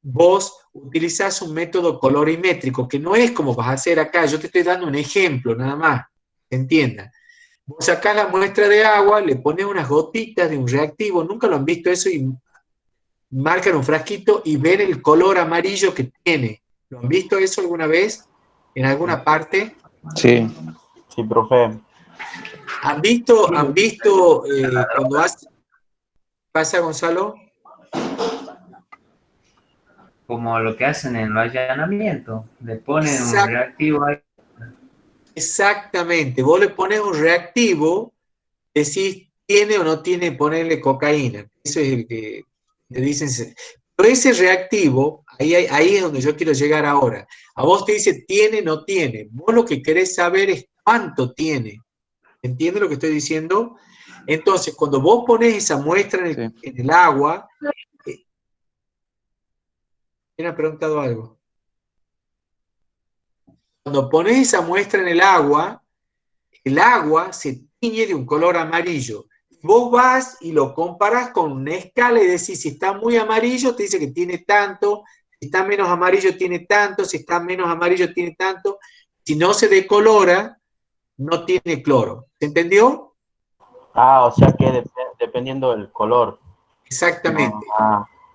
S1: vos utilizás un método colorimétrico, que no es como vas a hacer acá. Yo te estoy dando un ejemplo, nada más, que entiendan. Vos sacás la muestra de agua, le pones unas gotitas de un reactivo, nunca lo han visto eso, y marcan un frasquito y ven el color amarillo que tiene. ¿Lo han visto eso alguna vez? ¿En alguna parte?
S4: Sí.
S2: Sí, profe.
S1: ¿Han visto cuando pasa, Gonzalo?
S3: como lo que hacen en los allanamientos. Le ponen un
S1: Exact-
S3: reactivo ahí.
S1: Exactamente. Vos le pones un reactivo, decís, ¿tiene o no tiene ponerle cocaína? Eso es el que te dicen. Pero ese reactivo, ahí es donde yo quiero llegar ahora. A vos te dice, ¿tiene o no tiene? Vos lo que querés saber es cuánto tiene. ¿Entiendes lo que estoy diciendo? Entonces, cuando vos pones esa muestra
S4: Sí.
S1: en el agua, ¿quién ha preguntado algo? Cuando pones esa muestra en el agua se tiñe de un color amarillo. Vos vas y lo comparás con una escala y decís, si está muy amarillo, te dice que tiene tanto, si está menos amarillo, tiene tanto, si está menos amarillo, tiene tanto. Si no se decolora, no tiene cloro. ¿Se entendió?
S2: Ah, o sea que dependiendo del color.
S1: Exactamente.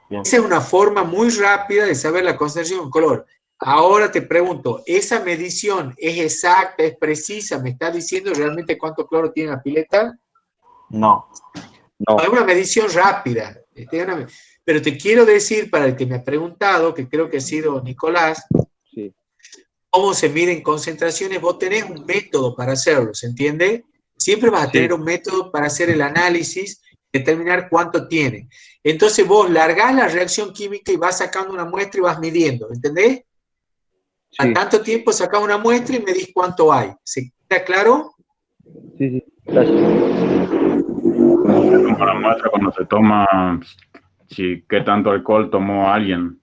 S2: Bien.
S1: Esa es una forma muy rápida de saber la concentración en color. Ahora te pregunto, ¿esa medición es exacta, es precisa? ¿Me está diciendo realmente cuánto cloro tiene la pileta?
S2: No.
S5: No.
S1: Es una medición rápida. Pero te quiero decir, para el que me ha preguntado, que creo que ha sido Nicolás,
S5: Sí.
S1: cómo se miden concentraciones. Vos tenés un método para hacerlo, ¿se entiende? Siempre vas a tener un método para hacer el análisis, determinar cuánto tiene. Entonces vos largás la reacción química y vas sacando una muestra y vas midiendo, ¿entendés?
S5: Sí.
S1: A tanto tiempo sacás una muestra y medís cuánto hay. ¿Se queda claro?
S5: Sí, sí. Gracias.
S6: Como la muestra cuando se toma, si qué tanto alcohol tomó alguien.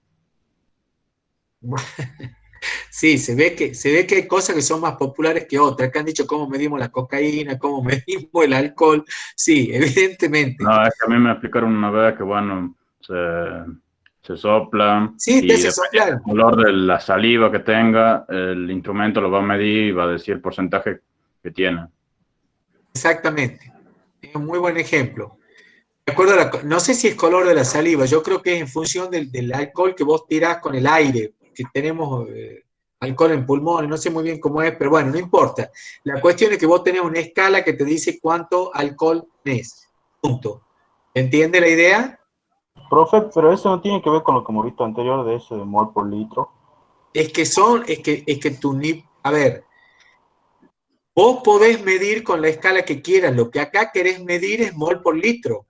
S1: Sí, se ve que hay cosas que son más populares que otras, que han dicho cómo medimos la cocaína, cómo medimos el alcohol. Sí, evidentemente.
S6: No, es que a mí me explicaron una vez que, bueno, se sopla
S1: Sí, te
S6: y
S1: hace
S6: dependiendo
S1: soplar.
S6: del color de la saliva que tenga, el instrumento lo va a medir y va a decir el porcentaje que tiene.
S1: Exactamente. Es un muy buen ejemplo. De acuerdo no sé si es color de la saliva, yo creo que es en función del alcohol que vos tirás con el aire, que tenemos alcohol en pulmones, no sé muy bien cómo es, pero bueno, no importa. La cuestión es que vos tenés una escala que te dice cuánto alcohol tenés. Punto. ¿Entiende la idea?
S2: Profe, pero eso no tiene que ver con lo que hemos visto anterior de ese de mol por litro.
S1: Es que tu a ver, vos podés medir con la escala que quieras, lo que acá querés medir es mol por litro.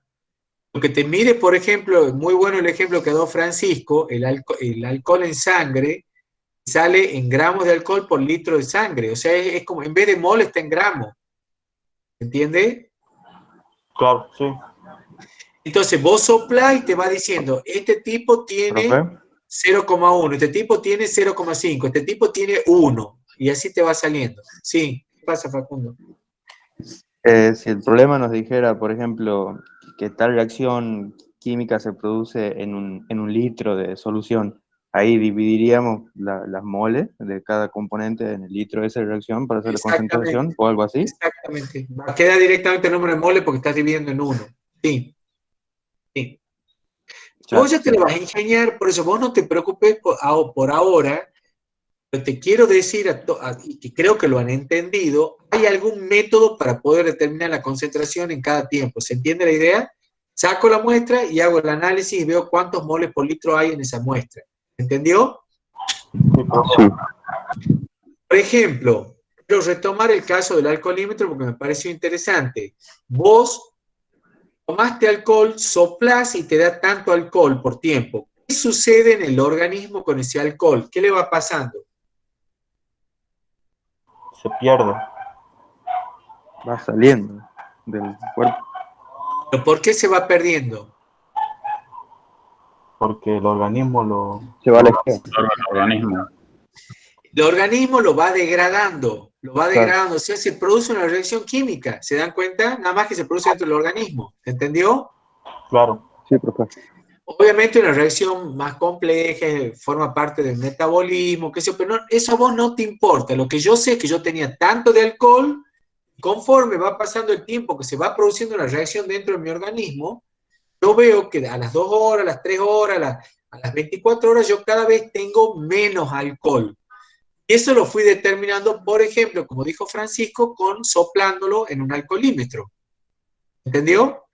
S1: Lo que te mide, por ejemplo, muy bueno el ejemplo que dio Francisco, el alcohol en sangre sale en gramos de alcohol por litro de sangre. O sea, es como, en vez de mol está en gramos. ¿Entiendes?
S2: Claro, sí.
S1: Entonces vos soplás y te va diciendo, este tipo tiene
S4: Profe,
S1: 0,1, este tipo tiene 0,5, este tipo tiene 1. Y así te va saliendo. Sí, ¿qué pasa, Facundo?
S7: Si el problema nos dijera, por ejemplo, que tal reacción química se produce en un litro de solución, ahí dividiríamos las moles de cada componente en el litro de esa reacción para hacer la
S1: Exactamente.
S7: concentración o algo así.
S1: Exactamente. Queda directamente el número de mole porque estás dividiendo en 1. Sí, sí. Vos ya te lo vas a ingeniar, por eso vos no te preocupes por ahora, pero te quiero decir, y que creo que lo han entendido, hay algún método para poder determinar la concentración en cada tiempo. ¿Se entiende la idea? Saco la muestra y hago el análisis y veo cuántos moles por litro hay en esa muestra. ¿Entendió?
S2: Sí, profe.
S1: Por ejemplo, quiero retomar el caso del alcoholímetro porque me pareció interesante. Vos tomaste alcohol, soplás y te da tanto alcohol por tiempo. ¿Qué sucede en el organismo con ese alcohol? ¿Qué le va pasando?
S2: Se pierde.
S7: Va saliendo del cuerpo.
S1: ¿Pero por qué se va perdiendo?
S2: Porque el organismo lo...
S7: Se va a la izquierda.
S6: El organismo.
S1: El organismo lo va degradando,
S7: Claro.
S1: o sea, se produce una reacción química, ¿se dan cuenta? Nada más que se produce dentro del organismo, ¿entendió?
S2: Claro.
S7: Sí, profe.
S1: Obviamente una reacción más compleja, forma parte del metabolismo, qué sé yo, pero eso a vos no te importa. Lo que yo sé es que yo tenía tanto de alcohol, conforme va pasando el tiempo que se va produciendo una reacción dentro de mi organismo, yo veo que a las 2 horas, a las 3 horas, a las 24 horas, yo cada vez tengo menos alcohol. Y eso lo fui determinando, por ejemplo, como dijo Francisco, con soplándolo en un alcoholímetro. ¿Entendió?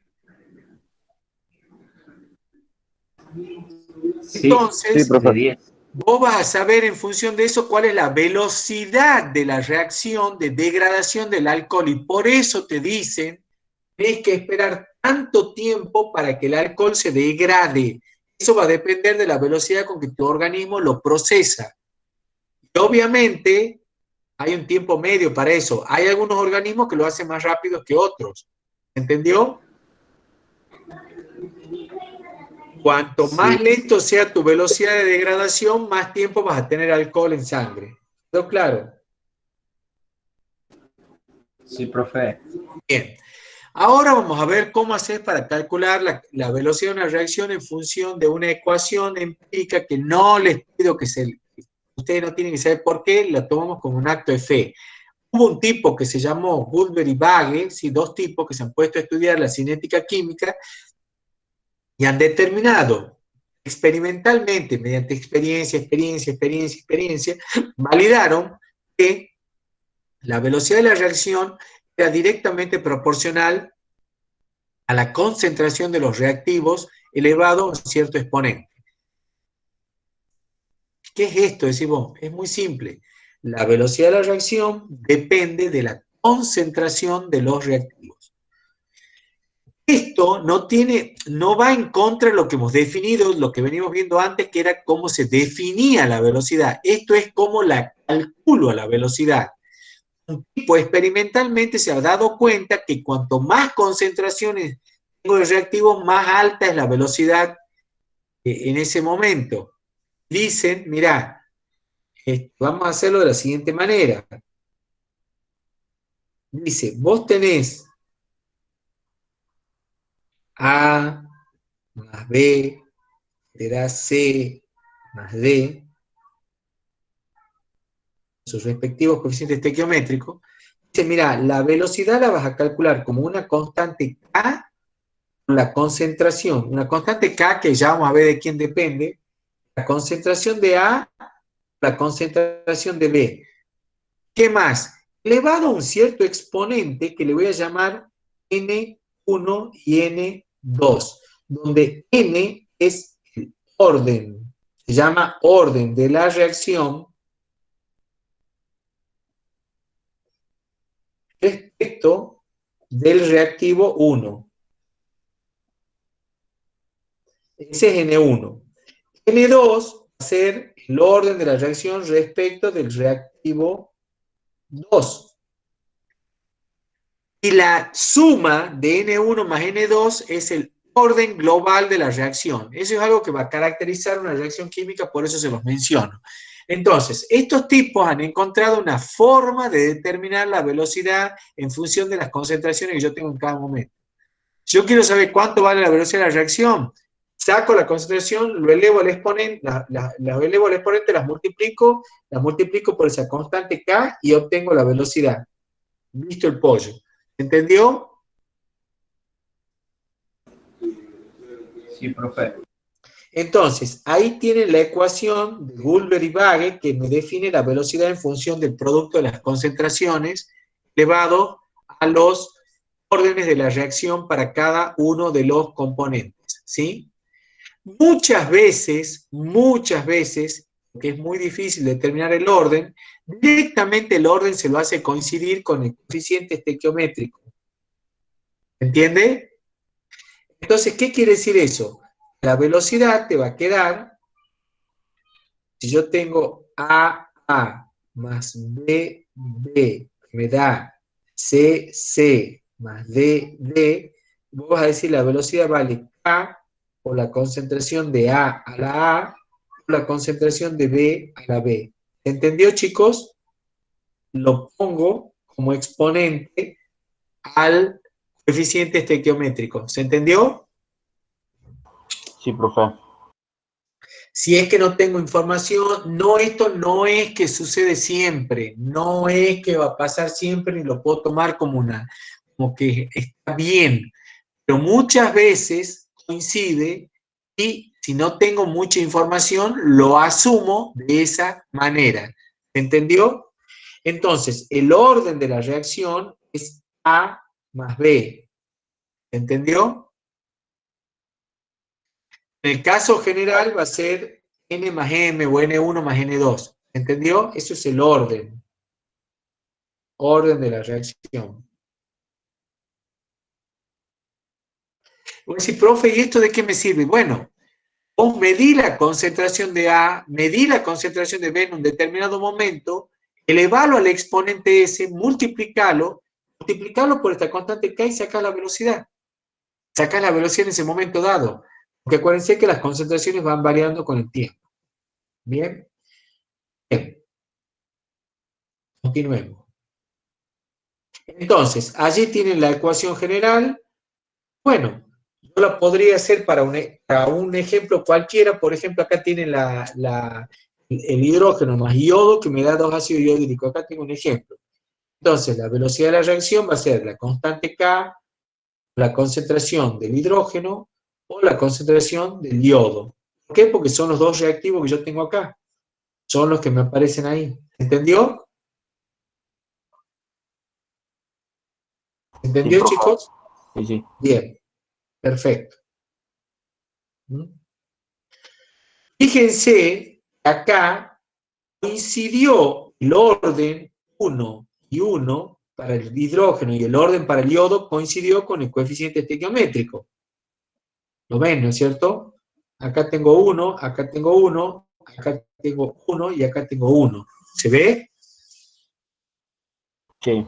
S3: Sí,
S1: Entonces,
S7: profe.
S3: de 10.
S1: vos vas a saber en función de eso cuál es la velocidad de la reacción de degradación del alcohol. Y por eso te dicen, tenés que esperar tanto tiempo para que el alcohol se degrade. Eso va a depender de la velocidad con que tu organismo lo procesa. Y obviamente hay un tiempo medio para eso. Hay algunos organismos que lo hacen más rápido que otros. ¿Entendió? Cuanto más lento sea tu velocidad de degradación, más tiempo vas a tener alcohol en sangre. ¿Quedó claro?
S3: Sí, profe.
S1: Bien. Ahora vamos a ver cómo hacer para calcular la velocidad de una reacción en función de una ecuación empírica que no les pido que ustedes no tienen que saber por qué, la tomamos como un acto de fe. Hubo un tipo que se llamó Goldberg y Bagge, ¿sí? Dos tipos que se han puesto a estudiar la cinética química y han determinado experimentalmente, mediante experiencia, validaron que la velocidad de la reacción era directamente proporcional a la concentración de los reactivos elevado a cierto exponente. ¿Qué es esto? Decimos, es muy simple. La velocidad de la reacción depende de la concentración de los reactivos. Esto no va en contra de lo que hemos definido, lo que venimos viendo antes, que era cómo se definía la velocidad. Esto es cómo la calculo a la velocidad. Un tipo experimentalmente se ha dado cuenta que cuanto más concentraciones tengo de reactivos, más alta es la velocidad en ese momento. Dicen, mirá, vamos a hacerlo de la siguiente manera. Dice, vos tenés A más B, te da C más D, sus respectivos coeficientes estequiométricos. Dice, mira, la velocidad la vas a calcular como una constante K, la concentración, una constante K que ya vamos a ver de quién depende, la concentración de A, la concentración de B. ¿Qué más? Elevado a un cierto exponente que le voy a llamar N1 y N2, donde N es el orden, se llama orden de la reacción respecto del reactivo 1. Ese es N1. N2 va a ser el orden de la reacción respecto del reactivo 2. Y la suma de N1 más N2 es el orden global de la reacción. Eso es algo que va a caracterizar una reacción química, por eso se los menciono. Entonces, estos tipos han encontrado una forma de determinar la velocidad en función de las concentraciones que yo tengo en cada momento. Si yo quiero saber cuánto vale la velocidad de la reacción, saco la concentración, lo elevo al exponente, las elevo al exponente, las multiplico por esa constante K y obtengo la velocidad. Listo el pollo. ¿Entendió?
S3: Sí, profe.
S1: Entonces, ahí tienen la ecuación de Goldberg y Bagge que me define la velocidad en función del producto de las concentraciones elevado a los órdenes de la reacción para cada uno de los componentes, ¿sí? Muchas veces, que es muy difícil determinar el orden, directamente el orden se lo hace coincidir con el coeficiente estequiométrico. ¿Entiende? Entonces, ¿qué quiere decir eso? La velocidad te va a quedar, si yo tengo AA más BB, que me da CC más DD, vos vas a decir la velocidad vale K por la concentración de A a la A, por la concentración de B a la B. ¿Entendió, chicos? Lo pongo como exponente al coeficiente estequiométrico. ¿Se entendió?
S2: Sí, profe.
S1: Si es que no tengo información, no, esto no es que sucede siempre, no es que va a pasar siempre ni lo puedo tomar como que está bien, pero muchas veces coincide y si no tengo mucha información, lo asumo de esa manera. ¿Entendió? Entonces, el orden de la reacción es A más B. ¿Entendió? En el caso general va a ser N más M o N1 más N2. ¿Entendió? Eso es el orden. Orden de la reacción. Voy a decir, profe, ¿y esto de qué me sirve? Bueno, vos medí la concentración de A, medí la concentración de B en un determinado momento, elevalo al exponente S, multiplicalo por esta constante K y sacás la velocidad. Sacás la velocidad en ese momento dado. Porque acuérdense que las concentraciones van variando con el tiempo. ¿Bien? Bien. Continuemos. Entonces, allí tienen la ecuación general. Bueno, yo la podría hacer para un ejemplo cualquiera. Por ejemplo, acá tienen el hidrógeno más yodo que me da 2 ácidos iodídicos. Acá tengo un ejemplo. Entonces, la velocidad de la reacción va a ser la constante K, la concentración del hidrógeno o la concentración del yodo. ¿Por qué? Porque son los dos reactivos que yo tengo acá. Son los que me aparecen ahí. ¿Entendió? ¿Entendió,
S2: Sí, profe.
S1: chicos?
S2: Sí, sí.
S1: Bien, perfecto. Fíjense, acá coincidió el orden 1 y 1 para el hidrógeno y el orden para el yodo coincidió con el coeficiente estequiométrico. ¿Lo ven, no es cierto? Acá tengo 1, acá tengo 1, acá tengo 1 y acá tengo 1. ¿Se ve?
S2: Sí,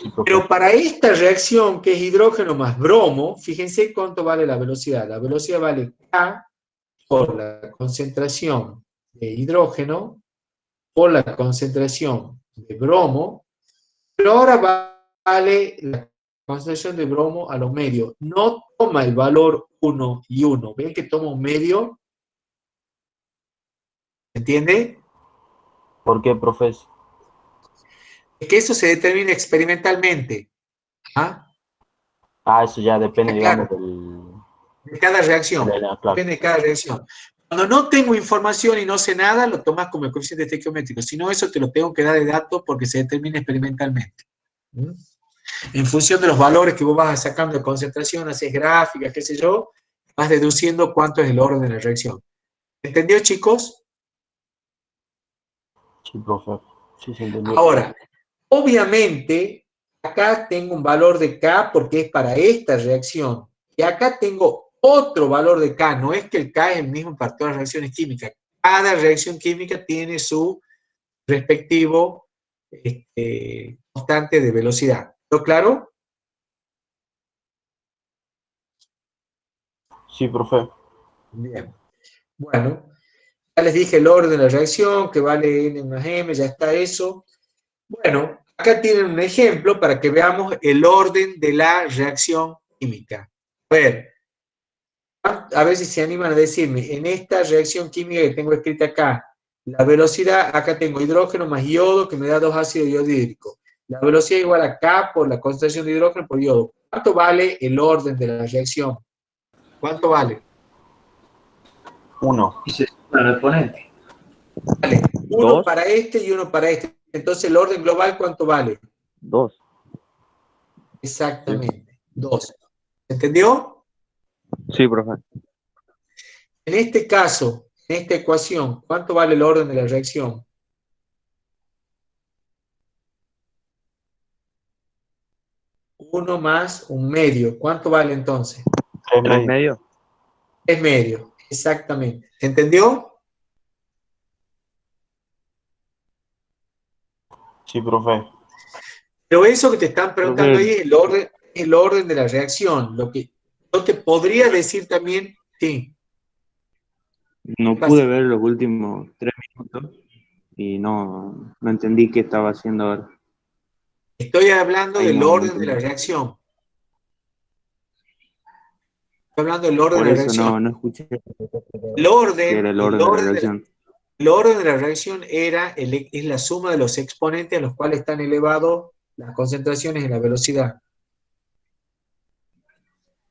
S2: sí, profe.
S1: Pero para esta reacción, que es hidrógeno más bromo, fíjense cuánto vale la velocidad. La velocidad vale K por la concentración de hidrógeno por la concentración de bromo, pero ahora vale la concentración de bromo a lo medio. No toma el valor 1 y 1. ¿Ven que toma un medio? ¿Entiende?
S2: ¿Por qué, profe?
S1: Es que eso se determina experimentalmente. ¿Ah?
S2: Ah, eso ya depende, digamos,
S1: Claro, de cada reacción.
S2: claro.
S1: Depende de cada reacción. Cuando no tengo información y no sé nada, lo tomas como el coeficiente estequiométrico. Si no, eso te lo tengo que dar de dato porque se determina experimentalmente. ¿Mm? En función de los valores que vos vas sacando de concentración, haces gráficas, qué sé yo, vas deduciendo cuánto es el orden de la reacción. ¿Entendió, chicos?
S2: Sí, profe. Sí, se entendió.
S1: Ahora, obviamente, acá tengo un valor de K porque es para esta reacción. Y acá tengo otro valor de K. No es que el K es el mismo para todas las reacciones químicas. Cada reacción química tiene su respectivo constante de velocidad. ¿Está claro?
S2: Sí, profe.
S1: Bien. Bueno, ya les dije el orden de la reacción, que vale N más M, ya está eso. Bueno, acá tienen un ejemplo para que veamos el orden de la reacción química. A ver si se animan a decirme, en esta reacción química que tengo escrita acá, la velocidad, acá tengo hidrógeno más yodo, que me da 2 ácidos iodídricos. La velocidad igual a K por la concentración de hidrógeno por yodo. ¿Cuánto vale el orden de la reacción? ¿Cuánto vale?
S2: 1.
S3: Y se suma el exponente.
S1: Vale, uno
S5: ¿Dos?
S1: para este y uno para este. Entonces, el orden global, ¿cuánto vale?
S5: 2.
S1: Exactamente, 2. ¿Entendió?
S5: Sí, profe.
S1: En este caso, en esta ecuación, ¿cuánto vale el orden de la reacción? Uno más un medio. ¿Cuánto vale entonces?
S2: 3
S5: ¿3
S2: medios.
S5: medios?
S1: 3 medios, exactamente. ¿Entendió?
S2: Sí, profe.
S1: Pero eso que te están preguntando ahí
S5: Profe,
S1: es el orden de la reacción. Lo que yo te podría decir también, sí,
S7: no
S1: pasa.
S7: pude ver los últimos 3 minutos y no entendí qué estaba haciendo ahora.
S1: Estoy hablando
S7: Ahí
S1: del
S7: no
S1: orden de la
S7: entendí.
S1: reacción. Estoy hablando del orden
S7: Por
S1: de la
S7: eso
S1: reacción.
S7: no escuché
S1: El
S7: que era
S1: orden,
S7: el
S1: el
S7: orden de la
S1: orden de la,
S7: reacción.
S1: el orden de la reacción es la suma de los exponentes a los cuales están elevados las concentraciones y la velocidad.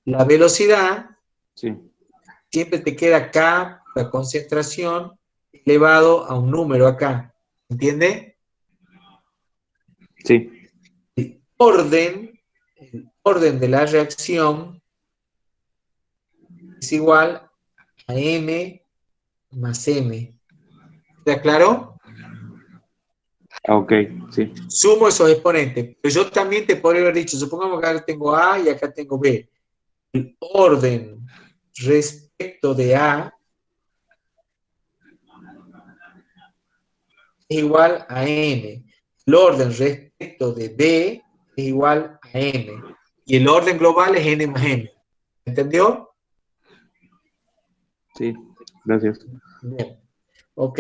S1: La velocidad
S7: Sí,
S1: siempre te queda K, la concentración, elevado a un número acá. ¿Entiende?
S7: sí.
S1: El orden de la reacción es igual a M más M. ¿Está claro?
S7: Ah, ok, sí.
S1: Sumo esos exponentes. Pero yo también te podría haber dicho, supongamos que acá tengo A y acá tengo B. El orden respecto de A es igual a N. El orden respecto de B es igual a N. Y el orden global es N más M. ¿Entendió?
S7: Sí, gracias.
S1: Bien. Ok.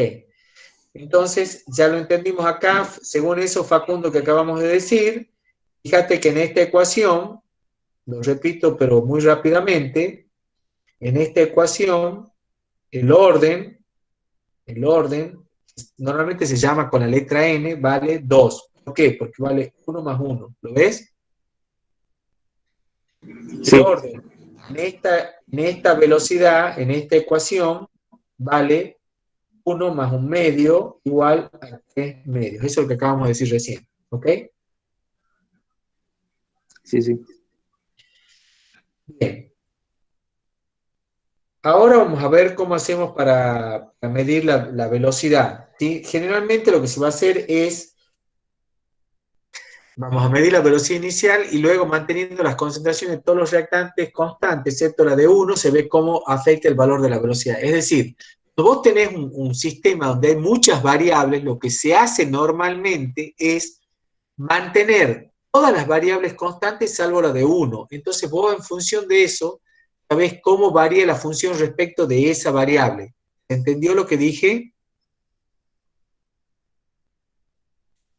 S1: Entonces, ya lo entendimos acá. Según eso, Facundo, que acabamos de decir, fíjate que en esta ecuación, lo repito, pero muy rápidamente, en esta ecuación, el orden, normalmente se llama con la letra N, vale 2. ¿Por qué? Porque vale 1 más 1. ¿Lo ves?
S5: Sí.
S1: El orden en esta velocidad, en esta ecuación, vale 1 más 1 medio igual a 3 medios. Eso es lo que acabamos de decir recién. ¿Ok?
S5: Sí, sí.
S1: Bien. Ahora vamos a ver cómo hacemos para medir la velocidad. ¿Sí? Generalmente lo que se va a hacer es, vamos a medir la velocidad inicial y luego manteniendo las concentraciones de todos los reactantes constantes, excepto la de 1, se ve cómo afecta el valor de la velocidad. Es decir, cuando vos tenés un sistema donde hay muchas variables, lo que se hace normalmente es mantener todas las variables constantes salvo la de 1. Entonces vos en función de eso, sabés cómo varía la función respecto de esa variable. ¿Entendió lo que dije?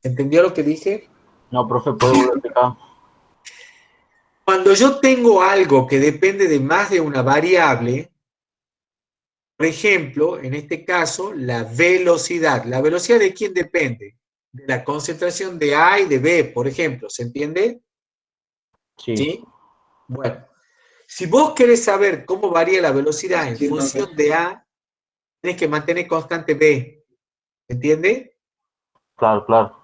S1: ¿Entendió lo que dije?
S2: No, profe, ¿puedo volver a explicar?
S1: Cuando yo tengo algo que depende de más de una variable, por ejemplo, en este caso, la velocidad. ¿La velocidad de quién depende? De la concentración de A y de B, por ejemplo. ¿Se entiende?
S2: Sí.
S1: ¿Sí? Bueno, si vos querés saber cómo varía la velocidad en función de A, tenés que mantener constante B. ¿Entiende?
S2: Claro, claro.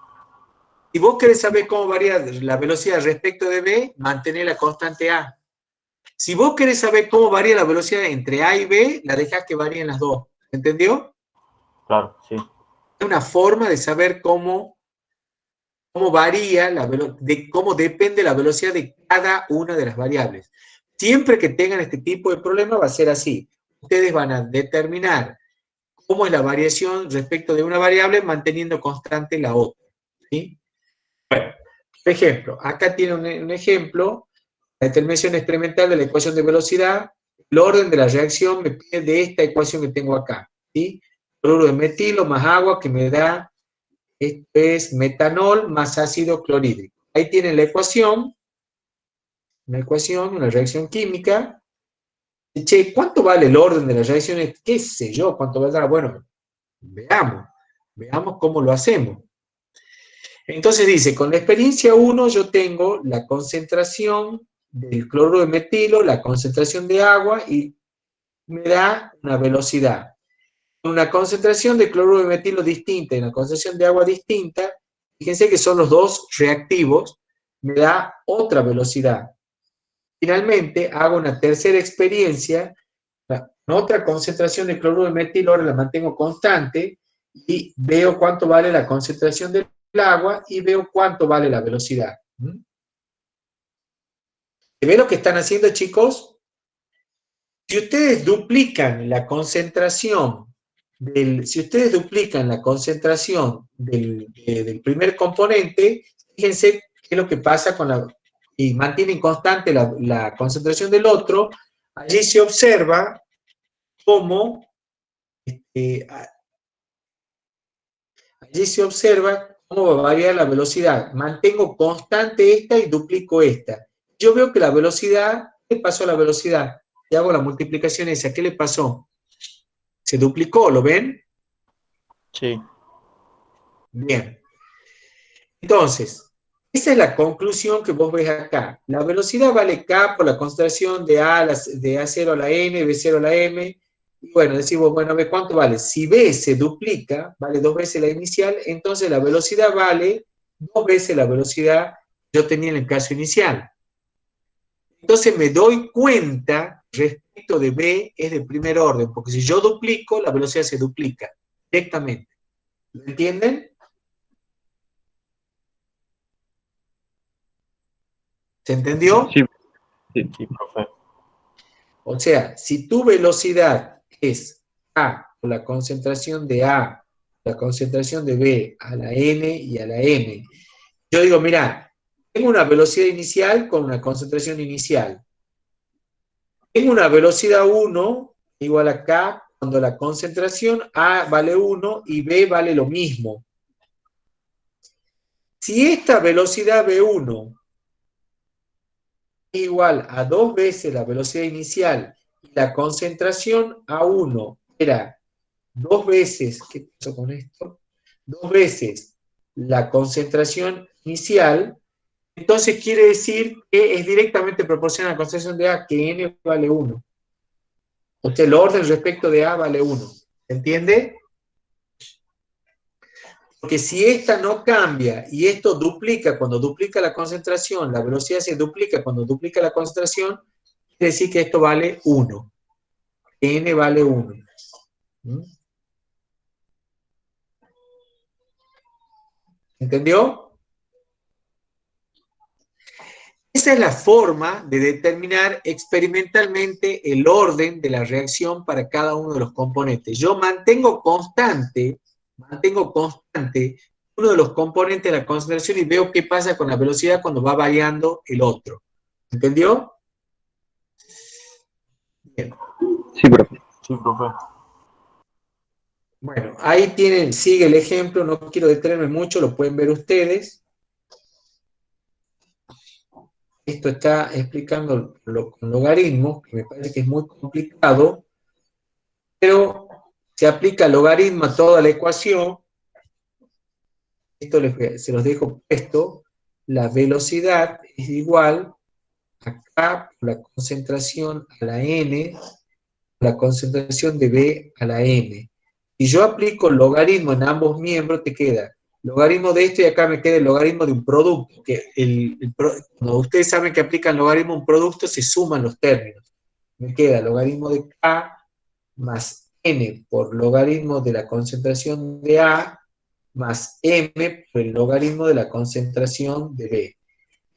S1: Si vos querés saber cómo varía la velocidad respecto de B, mantener la constante A. Si vos querés saber cómo varía la velocidad entre A y B, la dejás que varíen las dos. ¿Entendió?
S2: Claro, sí.
S1: Es una forma de saber cómo varía, cómo depende la velocidad de cada una de las variables. Siempre que tengan este tipo de problema va a ser así. Ustedes van a determinar cómo es la variación respecto de una variable manteniendo constante la otra. ¿Sí? Bueno, por ejemplo, acá tiene un ejemplo, la determinación experimental de la ecuación de velocidad. El orden de la reacción me pide de esta ecuación que tengo acá. ¿Sí? Cloruro de metilo más agua que me da, esto es metanol más ácido clorhídrico. Ahí tienen la ecuación, una reacción química. Che, ¿cuánto vale el orden de las reacciones? ¿Qué sé yo? ¿Cuánto valdrá? Bueno, veamos cómo lo hacemos. Entonces dice, con la experiencia 1 yo tengo la concentración del cloruro de metilo, la concentración de agua y me da una velocidad. Con una concentración de cloruro de metilo distinta y una concentración de agua distinta, fíjense que son los dos reactivos, me da otra velocidad. Finalmente hago una tercera experiencia, con otra concentración de cloruro de metilo, ahora la mantengo constante y veo cuánto vale la concentración del agua y veo cuánto vale la velocidad. ¿Se ve lo que están haciendo, chicos? Si ustedes duplican la concentración del primer componente, fíjense qué es lo que pasa y mantienen constante la concentración del otro, allí se observa cómo va a variar la velocidad. Mantengo constante esta y duplico esta. Yo veo que la velocidad, ¿qué pasó a la velocidad? Y hago la multiplicación esa, ¿qué le pasó? Se duplicó, ¿lo ven?
S2: Sí.
S1: Bien. Entonces, esa es la conclusión que vos ves acá. La velocidad vale K por la concentración de A0 a la N, B0 a la M. Y bueno, decimos, bueno, ¿ve cuánto vale? Si B se duplica, vale 2 veces la inicial, entonces la velocidad vale 2 veces la velocidad que yo tenía en el caso inicial. Entonces me doy cuenta respecto de B es de primer orden, porque si yo duplico, la velocidad se duplica directamente. ¿Lo entienden? ¿Se entendió?
S5: Sí,
S2: Sí, profe.
S1: O sea, si tu velocidad es A por la concentración de A, la concentración de B a la N y a la M, yo digo, mira, tengo una velocidad inicial con una concentración inicial. Tengo una velocidad 1 igual a K cuando la concentración A vale 1 y B vale lo mismo. Si esta velocidad B1 es igual a 2 veces la velocidad inicial y la concentración A1 era 2 veces, ¿qué pasó con esto? 2 veces la concentración inicial, entonces quiere decir que es directamente proporcional a la concentración de A, que N vale 1. O sea, el orden respecto de A vale 1. ¿Se entiende? Porque si esta no cambia y esto duplica, cuando duplica la concentración, la velocidad se duplica cuando duplica la concentración, quiere decir que esto vale 1. N vale 1. ¿Entendió? Esa es la forma de determinar experimentalmente el orden de la reacción para cada uno de los componentes. Yo mantengo constante uno de los componentes de la concentración y veo qué pasa con la velocidad cuando va variando el otro. ¿Entendió? Bien.
S7: Sí, profe.
S2: Sí, profe.
S1: Bueno, ahí tienen, sigue el ejemplo, no quiero detenerme mucho, lo pueden ver ustedes. Esto está explicando con logaritmos, que me parece que es muy complicado, pero se aplica logaritmo a toda la ecuación. Esto se los dejo puesto. La velocidad es igual a K por la concentración a la N, la concentración de B a la M. Si yo aplico logaritmo en ambos miembros, te queda logaritmo de esto y acá me queda el logaritmo de un producto. Que cuando ustedes saben que aplican logaritmo a un producto, se suman los términos. Me queda logaritmo de K más N por logaritmo de la concentración de A más M por el logaritmo de la concentración de B.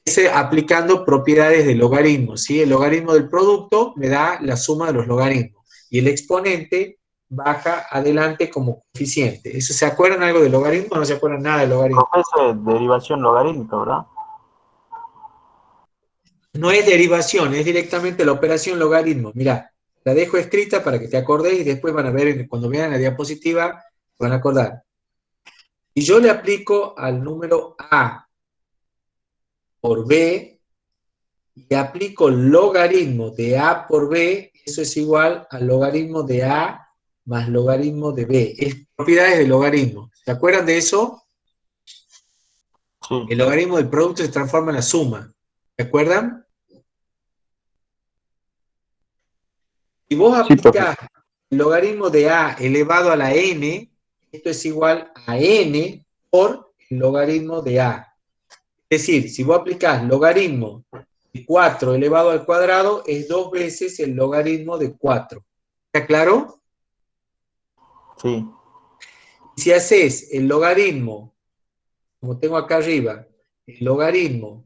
S1: Ese aplicando propiedades de logaritmo, ¿sí? El logaritmo del producto me da la suma de los logaritmos y el exponente baja adelante como coeficiente. ¿Eso se acuerdan algo de logaritmo o no se acuerdan nada de logaritmo?
S2: Profe, eso es derivación logarítmica, ¿verdad?
S1: No es derivación, es directamente la operación logaritmo. Mira, la dejo escrita para que te acordes y después van a ver, cuando vean la diapositiva, van a acordar. Y yo le aplico al número A por B y aplico logaritmo de A por B, eso es igual al logaritmo de A más logaritmo de B. Es propiedades de logaritmo. ¿Se acuerdan de eso?
S2: Sí.
S1: El logaritmo del producto se transforma en la suma. ¿Se acuerdan? Si vos
S7: Sí, profe.
S1: aplicás el logaritmo de A elevado a la N, esto es igual a N por el logaritmo de A. Es decir, si vos aplicás logaritmo de 4 elevado al cuadrado, es 2 veces el logaritmo de 4. ¿Está claro?
S2: Sí.
S1: Si haces el logaritmo, como tengo acá arriba, el logaritmo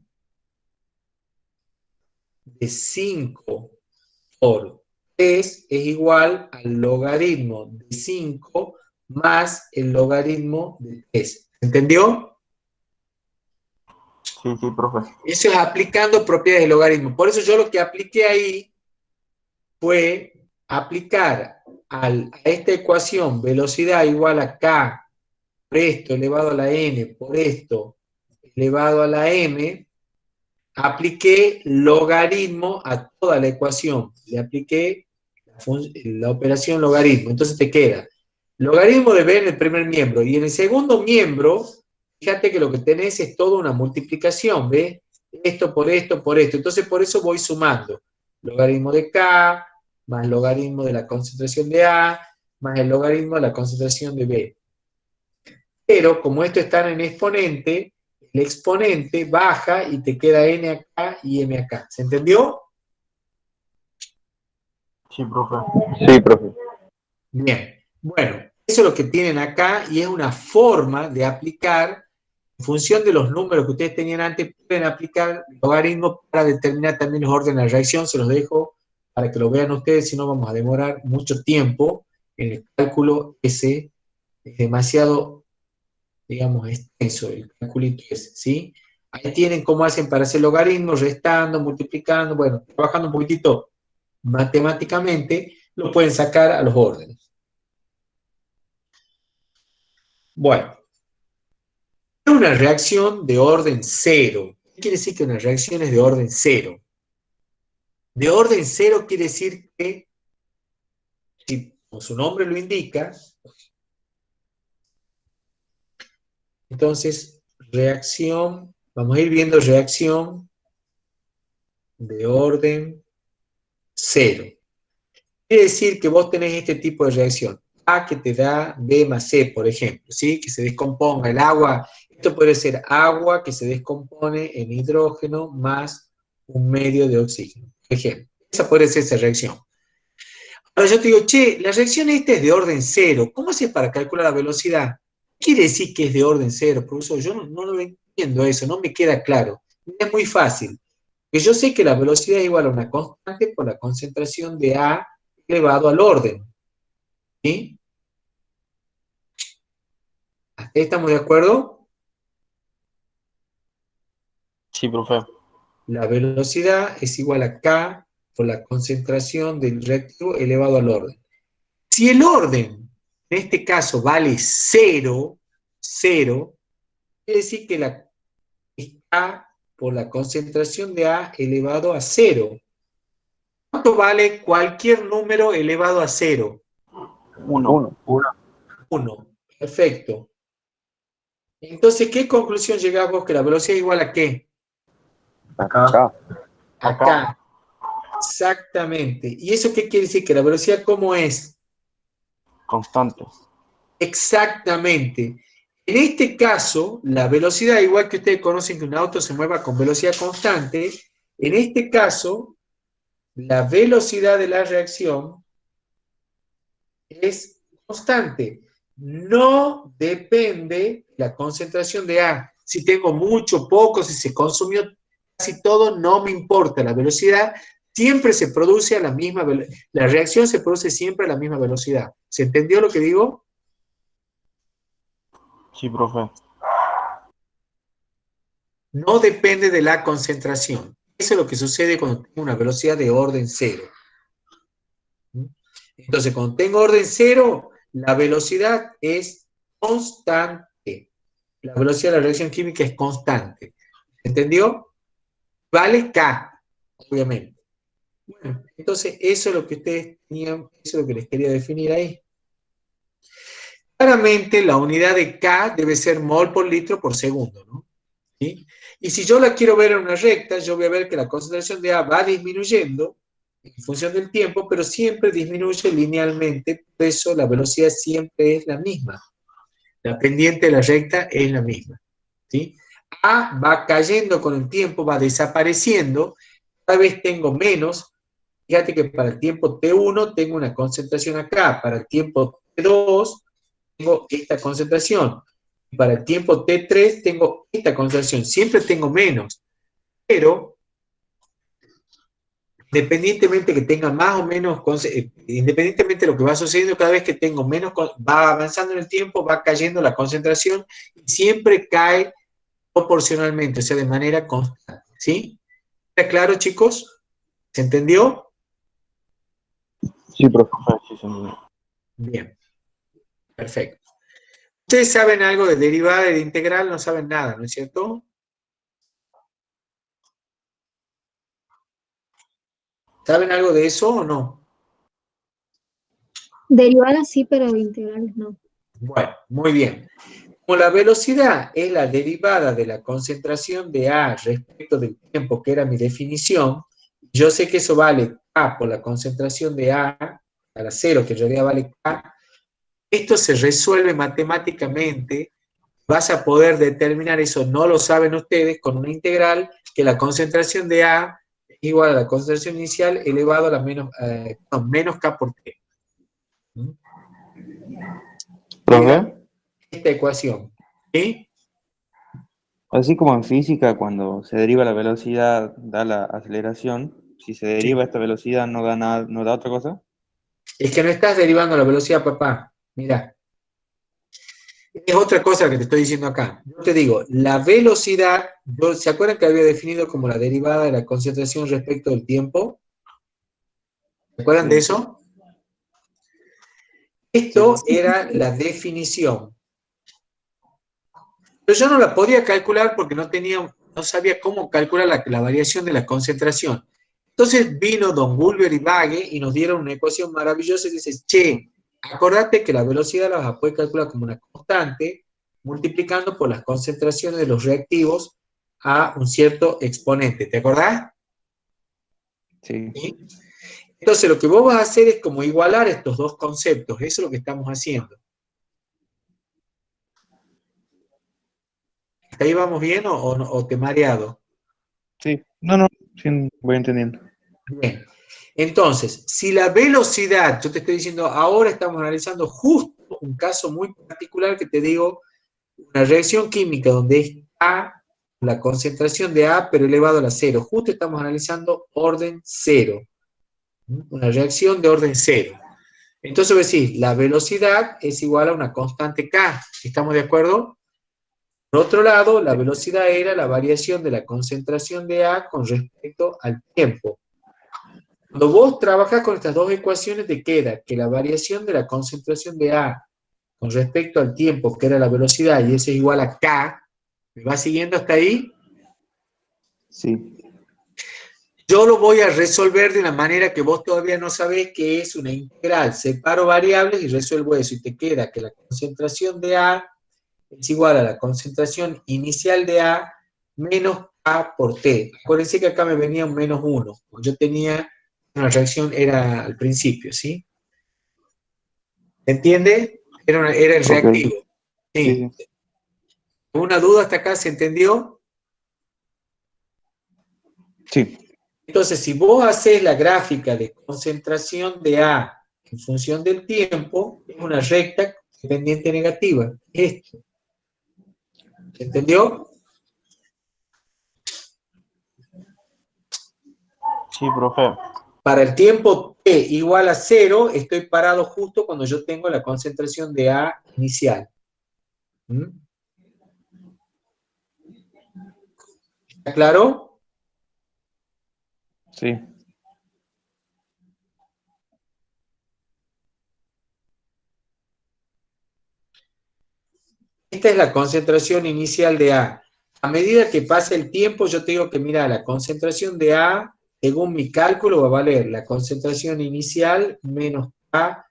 S1: de 5 por 3 es igual al logaritmo de 5 más el logaritmo de 3. ¿Entendió?
S2: Sí, sí, profe.
S1: Eso es aplicando propiedades del logaritmo. Por eso yo lo que apliqué ahí fue aplicar a esta ecuación velocidad igual a K por esto elevado a la N por esto elevado a la M, apliqué logaritmo a toda la ecuación. Le apliqué la operación logaritmo. Entonces te queda logaritmo de B en el primer miembro. Y en el segundo miembro, fíjate que lo que tenés es toda una multiplicación, ¿ves? Esto por esto por esto. Entonces por eso voy sumando. Logaritmo de K, más logaritmo de la concentración de A, más el logaritmo de la concentración de B. Pero como esto está en exponente, el exponente baja y te queda n acá y m acá. ¿Se entendió?
S2: Sí, profe.
S7: Sí, profe.
S1: Bien. Bueno, eso es lo que tienen acá y es una forma de aplicar, en función de los números que ustedes tenían antes, pueden aplicar logaritmos para determinar también los órdenes de la reacción. Se los dejo para que lo vean ustedes, si no vamos a demorar mucho tiempo en el cálculo ese. Es demasiado, digamos, extenso el calculito ese, ¿sí? Ahí tienen cómo hacen para hacer logaritmos, restando, multiplicando, bueno, trabajando un poquitito matemáticamente, lo pueden sacar a los órdenes. Bueno, una reacción de orden cero. ¿Qué quiere decir que una reacción es de orden cero? De orden cero quiere decir que, como su nombre lo indica, Entonces, reacción, vamos a ir viendo reacción de orden 0. Quiere decir que vos tenés este tipo de reacción. A que te da B más C, por ejemplo, ¿sí? Que se descomponga el agua. Esto puede ser agua que se descompone en hidrógeno más un medio de oxígeno, por ejemplo. Esa puede ser esa reacción. Ahora yo te digo, che, la reacción esta es de orden 0. ¿Cómo haces para calcular la velocidad? ¿Qué quiere decir que es de orden 0, profesor? Yo no lo entiendo eso, no me queda claro. Es muy fácil. Porque yo sé que la velocidad es igual a una constante por la concentración de A elevado al orden. ¿Sí? ¿Hasta ahí estamos de acuerdo?
S2: Sí, profe.
S1: La velocidad es igual a K por la concentración del reactivo elevado al orden. Si el orden, en este caso, vale 0, quiere decir que es K por la concentración de A elevado a 0. ¿Cuánto vale cualquier número elevado a 0?
S2: 1.
S1: 1. Perfecto. Entonces, ¿qué conclusión llegamos? Que la velocidad es igual a ¿qué?
S4: Acá.
S1: Acá. Exactamente. ¿Y eso qué quiere decir? Que la velocidad, ¿cómo es?
S2: Constante.
S1: Exactamente. En este caso, la velocidad, igual que ustedes conocen que un auto se mueva con velocidad constante, en este caso, la velocidad de la reacción es constante. No depende de la concentración de A. Si tengo mucho, poco, si se consumió casi todo, no me importa. La velocidad siempre se produce a la misma velocidad. La reacción se produce siempre a la misma velocidad. ¿Se entendió lo que digo?
S2: Sí, profe.
S1: No depende de la concentración. Eso es lo que sucede cuando tengo una velocidad de orden 0. Entonces, cuando tengo orden 0, la velocidad es constante. La velocidad de la reacción química es constante. ¿Entendió? Vale K, obviamente. Bueno, entonces eso es lo que ustedes tenían, eso es lo que les quería definir ahí. Claramente la unidad de K debe ser mol por litro por segundo, ¿no? ¿Sí? Y si yo la quiero ver en una recta, yo voy a ver que la concentración de A va disminuyendo en función del tiempo, pero siempre disminuye linealmente, por eso la velocidad siempre es la misma. La pendiente de la recta es la misma. ¿Sí? A va cayendo con el tiempo, va desapareciendo, cada vez tengo menos. Fíjate que para el tiempo T1 tengo una concentración acá, para el tiempo T2 tengo esta concentración, para el tiempo T3 tengo esta concentración, siempre tengo menos, pero independientemente que tenga más o menos, independientemente de lo que va sucediendo, cada vez que tengo menos, va avanzando en el tiempo, va cayendo la concentración y siempre cae proporcionalmente, o sea, de manera constante, ¿sí? ¿Está claro, chicos? ¿Se entendió?
S4: Sí, profe.
S2: Sí, sí, sí.
S1: Bien, perfecto. ¿Ustedes saben algo de derivada y de integral? No saben nada, ¿no es cierto? ¿Saben algo de eso o no?
S8: Derivadas sí, pero integrales no.
S1: Bueno, muy bien. Como la velocidad es la derivada de la concentración de A respecto del tiempo, que era mi definición, yo sé que eso vale K por la concentración de A a la 0, que en realidad vale K. Esto se resuelve matemáticamente. Vas a poder determinar, eso no lo saben ustedes, con una integral, que la concentración de A es igual a la concentración inicial elevado a la menos K por T.
S7: Profe,
S1: Esta ecuación. ¿Sí?
S7: así como en física, cuando se deriva la velocidad, da la aceleración. Si se deriva esta velocidad, ¿no da nada, no da otra cosa?
S1: Es que no estás derivando la velocidad, papá. Mira. Es otra cosa que te estoy diciendo acá. Yo te digo, la velocidad, ¿se acuerdan que había definido como la derivada de la concentración respecto del tiempo? ¿Se acuerdan de eso? Esto era la definición. Pero yo no la podía calcular porque no sabía cómo calcular la variación de la concentración. Entonces vino Don Gulber y Bagge y nos dieron una ecuación maravillosa y dice, che, acordate que la velocidad la vas a poder calcular como una constante, multiplicando por las concentraciones de los reactivos a un cierto exponente. ¿Te acordás?
S7: Sí.
S1: ¿Sí? Entonces, lo que vos vas a hacer es como igualar estos dos conceptos. Eso es lo que estamos haciendo. ¿Hasta ahí vamos bien o te he mareado?
S7: Sí. No, sí, voy entendiendo.
S1: Bien. Entonces, si la velocidad, yo te estoy diciendo, ahora estamos analizando justo un caso muy particular que te digo, una reacción química donde es A, la concentración de A, pero elevado a la cero. Justo estamos analizando orden cero. Una reacción de orden cero. Entonces, voy a decir, la velocidad es igual a una constante K. ¿Estamos de acuerdo? Por otro lado, la velocidad era la variación de la concentración de A con respecto al tiempo. Cuando vos trabajás con estas dos ecuaciones, te queda que la variación de la concentración de A con respecto al tiempo, que era la velocidad, y ese es igual a K. ¿Me va siguiendo hasta ahí?
S7: Sí.
S1: Yo lo voy a resolver de una manera que vos todavía no sabés que es una integral. Separo variables y resuelvo eso. Y te queda que la concentración de A es igual a la concentración inicial de A menos A por T. Acuérdense que acá me venía un menos 1. Yo tenía una reacción, era al principio, ¿sí? ¿Se entiende? Era el
S7: Ok.
S1: reactivo.
S7: Sí,
S1: Sí. ¿Una duda hasta acá? ¿Se entendió?
S7: sí.
S1: Entonces, si vos haces la gráfica de concentración de A en función del tiempo, es una recta dependiente negativa. Esto. ¿Se entendió?
S2: Sí, profe.
S1: Para el tiempo t igual a 0, estoy parado justo cuando yo tengo la concentración de A inicial. ¿Mm? ¿Está claro?
S7: Sí.
S1: Esta es la concentración inicial de A. A medida que pasa el tiempo, yo te digo que, mira, la concentración de A, según mi cálculo, va a valer la concentración inicial menos A.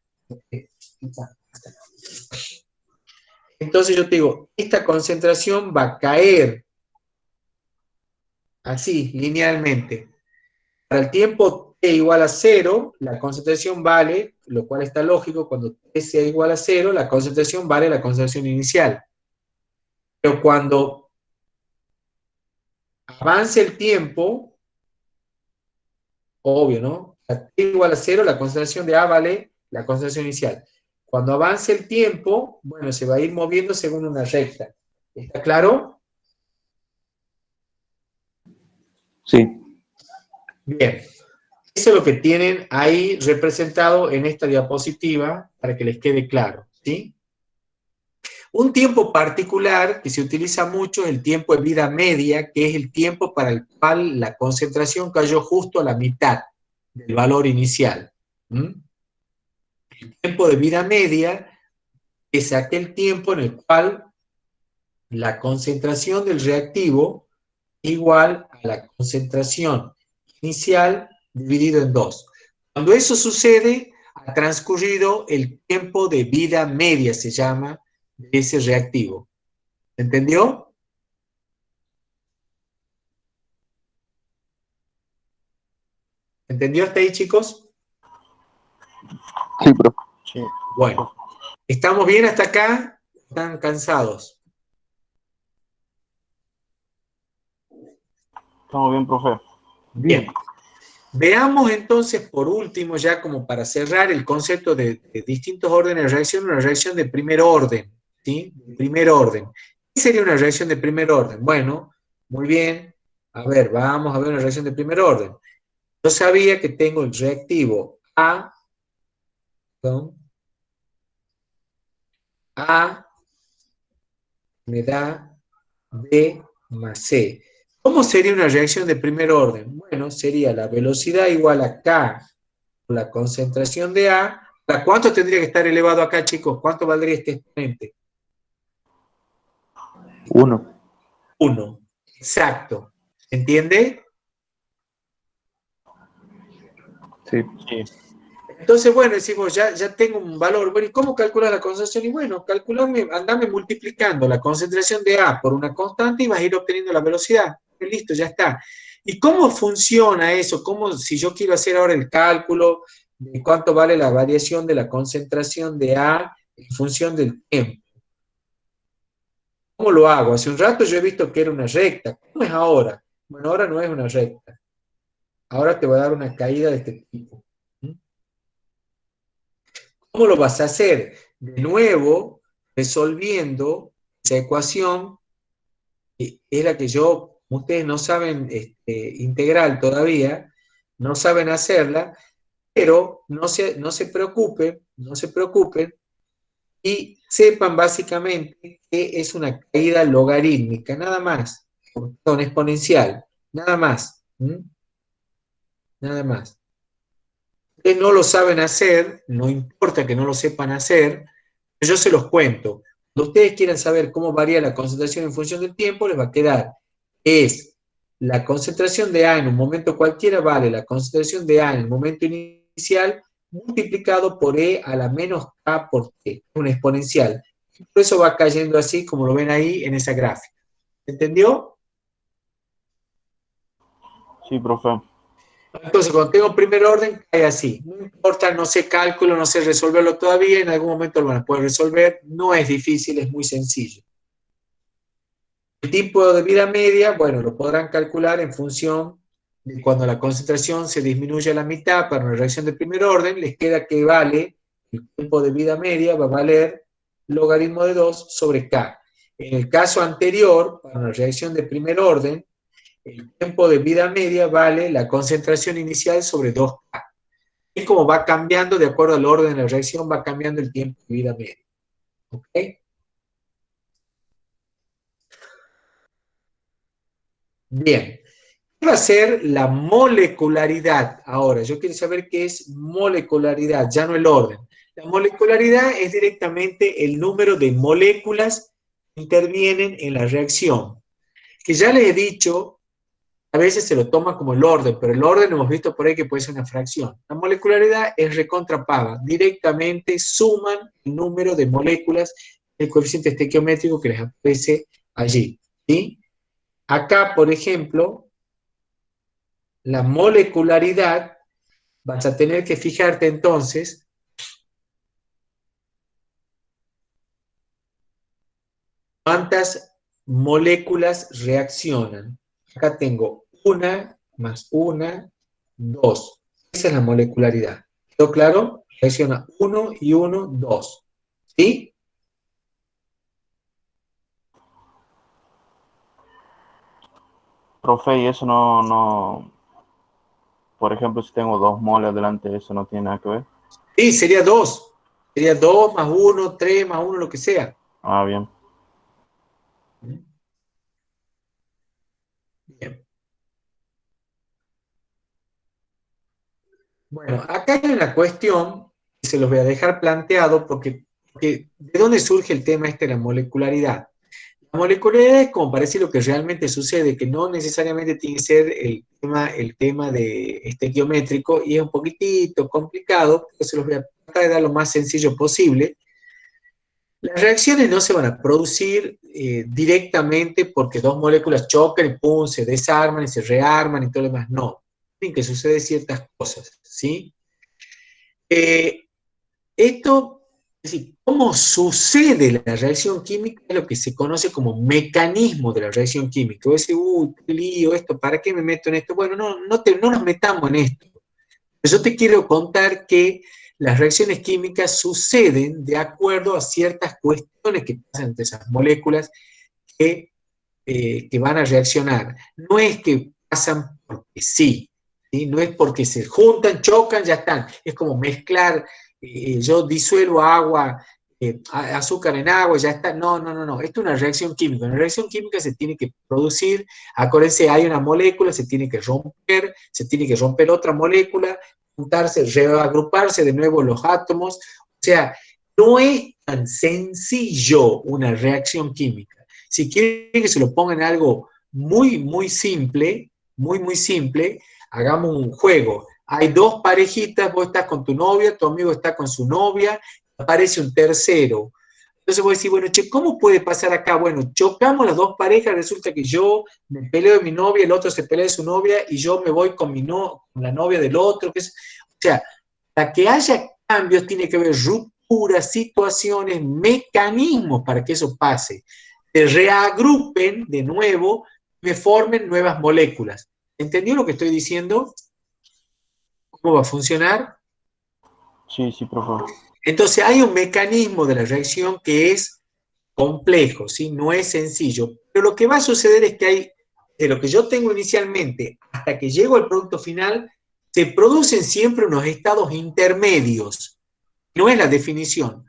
S1: Entonces yo te digo, esta concentración va a caer así, linealmente. Para el tiempo t igual a 0, la concentración vale, lo cual está lógico, cuando t sea igual a 0, la concentración vale la concentración inicial. Pero cuando avance el tiempo, obvio, ¿no? A t igual a 0, la concentración de A vale la concentración inicial. Cuando avance el tiempo, bueno, se va a ir moviendo según una recta. ¿Está claro?
S7: Sí.
S1: Bien. Eso es lo que tienen ahí representado en esta diapositiva para que les quede claro, ¿sí? Un tiempo particular que se utiliza mucho es el tiempo de vida media, que es el tiempo para el cual la concentración cayó justo a la mitad del valor inicial. El tiempo de vida media es aquel tiempo en el cual la concentración del reactivo es igual a la concentración inicial dividido en 2. Cuando eso sucede, ha transcurrido el tiempo de vida media, se llama, de ese reactivo. ¿Entendió? ¿Entendió hasta ahí, chicos?
S7: Sí, profe.
S2: Sí.
S1: Bueno, ¿estamos bien hasta acá? ¿Están cansados?
S2: Estamos bien, profe.
S1: Bien. Veamos entonces, por último, ya como para cerrar el concepto de distintos órdenes de reacción, una reacción de primer orden, ¿sí? De primer orden. ¿Qué sería una reacción de primer orden? Bueno, muy bien. A ver, vamos a ver una reacción de primer orden. Yo sabía que tengo el reactivo A, ¿no? A me da B más C. ¿Cómo sería una reacción de primer orden? Bueno, sería la velocidad igual a K por la concentración de A. ¿Para cuánto tendría que estar elevado acá, chicos? ¿Cuánto valdría este exponente?
S7: 1.
S1: 1. Exacto. ¿Se entiende?
S7: Sí.
S2: Sí.
S1: Entonces, bueno, decimos, ya tengo un valor. Bueno, ¿y cómo calcular la concentración? Y bueno, andame multiplicando la concentración de A por una constante y vas a ir obteniendo la velocidad. Y listo, ya está. ¿Y cómo funciona eso? Si yo quiero hacer ahora el cálculo de cuánto vale la variación de la concentración de A en función del tiempo? ¿Cómo lo hago? Hace un rato yo he visto que era una recta. ¿Cómo es ahora? Bueno, ahora no es una recta. Ahora te voy a dar una caída de este tipo. ¿Cómo lo vas a hacer? De nuevo, resolviendo esa ecuación, que es la que ustedes no saben integral todavía, no saben hacerla, pero no se preocupen, y sepan básicamente que es una caída logarítmica, nada más, con exponencial, nada más, nada más. Ustedes no lo saben hacer, no importa que no lo sepan hacer, yo se los cuento. Cuando ustedes quieran saber cómo varía la concentración en función del tiempo, les va a quedar, es la concentración de A en un momento cualquiera vale la concentración de A en el momento inicial multiplicado por E a la menos K por T, una exponencial. Por eso va cayendo así, como lo ven ahí en esa gráfica. ¿Entendió?
S2: Sí, profe.
S1: Entonces, cuando tengo primer orden, cae así. No importa, no sé cálculo, no sé resolverlo todavía, en algún momento lo van a poder resolver. No es difícil, es muy sencillo. El tiempo de vida media, bueno, lo podrán calcular en función de cuando la concentración se disminuye a la mitad para una reacción de primer orden, les queda que vale, el tiempo de vida media va a valer logaritmo de 2 sobre K. En el caso anterior, para una reacción de primer orden, el tiempo de vida media vale la concentración inicial sobre 2K. Es como va cambiando, de acuerdo al orden de la reacción, va cambiando el tiempo de vida media. ¿Ok? Bien. ¿Qué va a ser la molecularidad? Ahora, yo quiero saber qué es molecularidad, ya no el orden. La molecularidad es directamente el número de moléculas que intervienen en la reacción. Que ya les he dicho, a veces se lo toma como el orden, pero el orden hemos visto por ahí que puede ser una fracción. La molecularidad es recontrapaga, directamente suman el número de moléculas, el coeficiente estequiométrico que les aparece allí. ¿Sí? Acá, por ejemplo, la molecularidad, vas a tener que fijarte entonces cuántas moléculas reaccionan. Acá tengo una más una, dos. Esa es la molecularidad. ¿Quedó claro? Reacciona 1 y 1, 2. ¿Sí?
S2: Profe, y eso no, por ejemplo, si tengo 2 moles delante, eso no tiene nada que ver.
S1: Sí, sería 2. Sería 2 más 1, 3 más 1, lo que sea.
S2: Ah, bien.
S1: Bien. Bueno, acá hay una cuestión que se los voy a dejar planteado porque ¿de dónde surge el tema de la molecularidad? La molecularidad es como parece lo que realmente sucede, que no necesariamente tiene que ser el tema de estequiométrico y es un poquitito complicado, pero se los voy a tratar de dar lo más sencillo posible. Las reacciones no se van a producir directamente porque dos moléculas chocan y pum, se desarman y se rearman y todo lo demás. No, tienen que suceder ciertas cosas, ¿sí? Esto, es decir, cómo sucede la reacción química es lo que se conoce como mecanismo de la reacción química. Vos decís, uy, qué lío esto, ¿para qué me meto en esto? Bueno, no nos metamos en esto. Yo te quiero contar que las reacciones químicas suceden de acuerdo a ciertas cuestiones que pasan entre esas moléculas que van a reaccionar. No es que pasan porque sí, ¿sí? No es porque se juntan, chocan, ya están. Es como mezclar, yo disuelvo agua, azúcar en agua, ya está. No. Esto es una reacción química. Una reacción química se tiene que producir, acuérdense, hay una molécula, se tiene que romper otra molécula, juntarse, reagruparse de nuevo los átomos. O sea, no es tan sencillo una reacción química. Si quieren que se lo pongan en algo muy simple, muy simple, hagamos un juego. hay dos parejitas, vos estás con tu novia, tu amigo está con su novia, aparece un tercero. Entonces vos decís, bueno, che, ¿cómo puede pasar acá? Bueno, chocamos las dos parejas, resulta que yo me peleo de mi novia, el otro se pelea de su novia, y yo me voy con, con la novia del otro. O sea, para que haya cambios tiene que haber rupturas, situaciones, mecanismos para que eso pase. Se reagrupen de nuevo, me formen nuevas moléculas. ¿Entendió lo que estoy diciendo? ¿Cómo va a funcionar?
S2: Sí, sí, profe.
S1: Entonces hay un mecanismo de la reacción que es complejo, ¿sí? No es sencillo. Pero lo que va a suceder es que hay, de lo que yo tengo inicialmente hasta que llego al producto final, se producen siempre unos estados intermedios. No es la definición.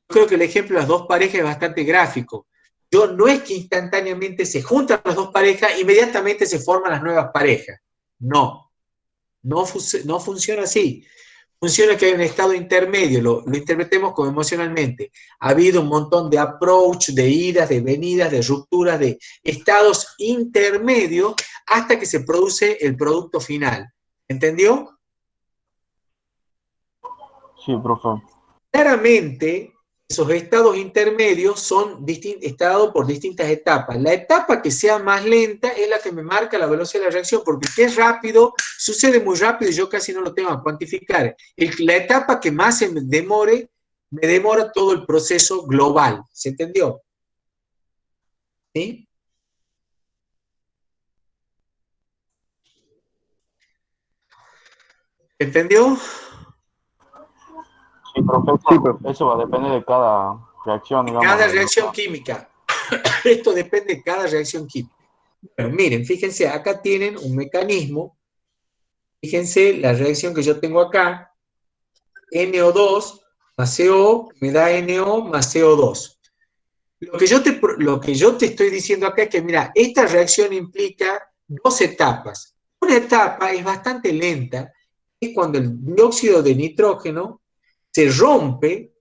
S1: Creo que el ejemplo de las dos parejas es bastante gráfico. Yo no es que instantáneamente se juntan las dos parejas, inmediatamente se forman las nuevas parejas. No, no funciona así. Funciona que hay un estado intermedio, lo interpretemos como emocionalmente. Ha habido un montón de approach, de idas, de venidas, de rupturas, de estados intermedios hasta que se produce el producto final. ¿Entendió?
S2: Sí, profe.
S1: Claramente, esos estados intermedios son estados por distintas etapas. La etapa que sea más lenta es la que me marca la velocidad de la reacción, porque si es rápido, sucede muy rápido y yo casi no lo tengo a cuantificar. La etapa que más me demora todo el proceso global. ¿Se entendió? ¿Sí? ¿Entendió?
S2: Sí, profe.
S7: Sí, profe.
S2: Eso va a depender de cada reacción, digamos.
S1: Cada reacción química. Esto depende de cada reacción química. Bueno, miren, fíjense, acá tienen un mecanismo. Fíjense la reacción que yo tengo acá. NO2 más CO me da NO más CO2. Lo que yo te estoy diciendo acá es que, mira, esta reacción implica dos etapas. Una etapa es bastante lenta, es cuando el dióxido de nitrógeno se rompe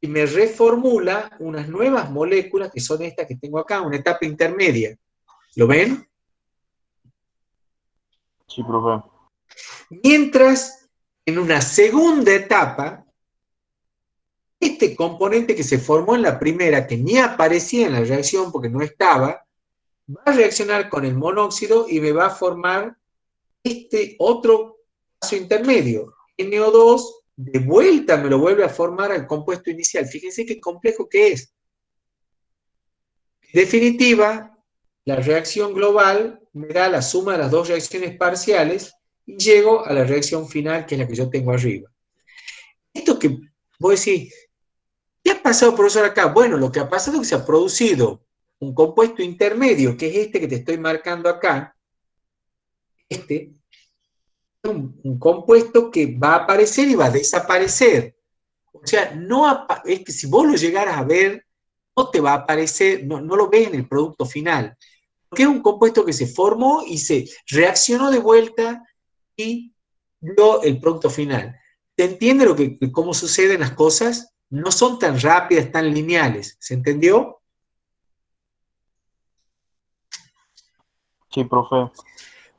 S1: y me reformula unas nuevas moléculas que son estas que tengo acá, una etapa intermedia. ¿Lo ven?
S2: Sí, profe.
S1: Mientras, en una segunda etapa, este componente que se formó en la primera, que ni aparecía en la reacción porque no estaba, va a reaccionar con el monóxido y me va a formar este otro paso intermedio. NO2, de vuelta me lo vuelve a formar al compuesto inicial. Fíjense qué complejo que es. En definitiva, la reacción global me da la suma de las dos reacciones parciales y llego a la reacción final, que es la que yo tengo arriba. Esto que vos decís, ¿qué ha pasado, profesor, acá? Bueno, lo que ha pasado es que se ha producido un compuesto intermedio, que es este que te estoy marcando acá. Este es un compuesto que va a aparecer y va a desaparecer. O sea, es que si vos lo llegaras a ver, no te va a aparecer, no lo ves en el producto final. Porque es un compuesto que se formó y se reaccionó de vuelta y dio el producto final. ¿Se entiende cómo suceden las cosas? No son tan rápidas, tan lineales. ¿Se entendió?
S2: Sí, profe.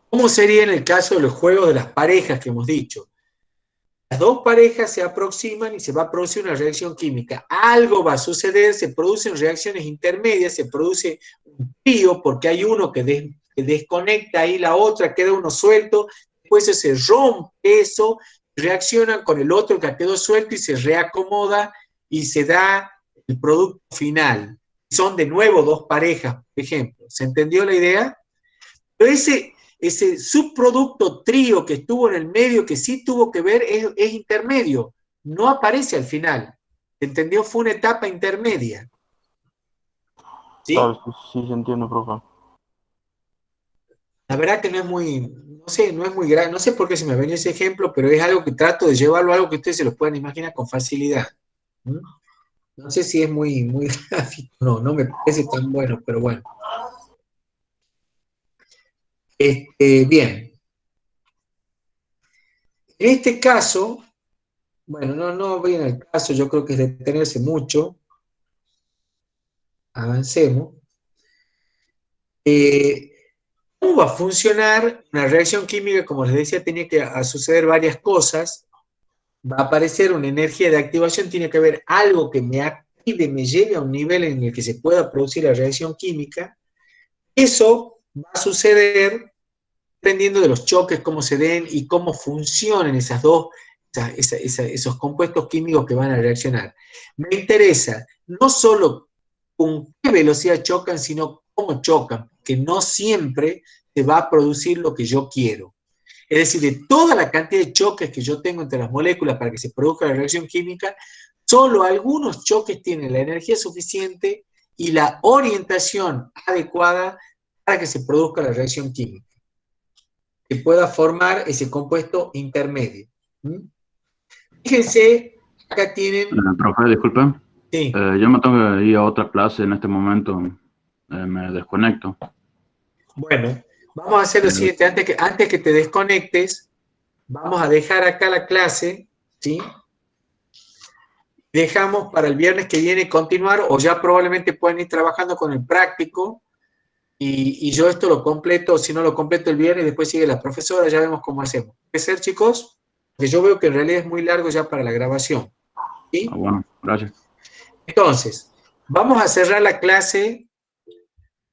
S1: ¿Cómo sería en el caso de los juegos de las parejas que hemos dicho? Las dos parejas se aproximan y se va a producir una reacción química. Algo va a suceder, se producen reacciones intermedias, se produce un trío porque hay uno que desconecta ahí la otra, queda uno suelto, después se rompe eso, reaccionan con el otro que quedó suelto y se reacomoda y se da el producto final. Son de nuevo dos parejas, por ejemplo. ¿Se entendió la idea? Pero ese subproducto trío que estuvo en el medio, que sí tuvo que ver, es intermedio, no aparece al final. ¿Entendió? Fue una etapa intermedia. ¿Sí?
S2: Claro, sí, sí se entiende, profe.
S1: La verdad que no es muy, no sé, no es muy grave, no sé por qué se me venía ese ejemplo, pero es algo que trato de llevarlo a algo que ustedes se lo puedan imaginar con facilidad. ¿Mm? No sé si es muy, muy gráfico, no me parece tan bueno, pero bueno. Bien. En este caso, bueno, no voy en el caso, yo creo que es detenerse mucho. Avancemos. ¿Cómo va a funcionar una reacción química? Como les decía, tenía que suceder varias cosas. Va a aparecer una energía de activación, tiene que haber algo que me active, me lleve a un nivel en el que se pueda producir la reacción química. Eso va a suceder dependiendo de los choques, cómo se den y cómo funcionen esos compuestos químicos que van a reaccionar. Me interesa no solo con qué velocidad chocan, sino cómo chocan, que no siempre se va a producir lo que yo quiero. Es decir, de toda la cantidad de choques que yo tengo entre las moléculas para que se produzca la reacción química, solo algunos choques tienen la energía suficiente y la orientación adecuada para que se produzca la reacción química, que pueda formar ese compuesto intermedio. Fíjense, acá tienen...
S6: Profe, disculpe.
S1: Sí.
S6: Yo me tengo que ir a otra clase en este momento. Me desconecto.
S1: Bueno, vamos a hacer lo siguiente. Antes que te desconectes, vamos a dejar acá la clase, ¿sí? Dejamos para el viernes que viene continuar, o ya probablemente pueden ir trabajando con el práctico, y yo esto lo completo, si no lo completo el viernes, después sigue la profesora, ya vemos cómo hacemos. ¿Puede ser, chicos? Porque yo veo que en realidad es muy largo ya para la grabación. ¿Sí?
S6: Bueno, gracias.
S1: Entonces, vamos a cerrar la clase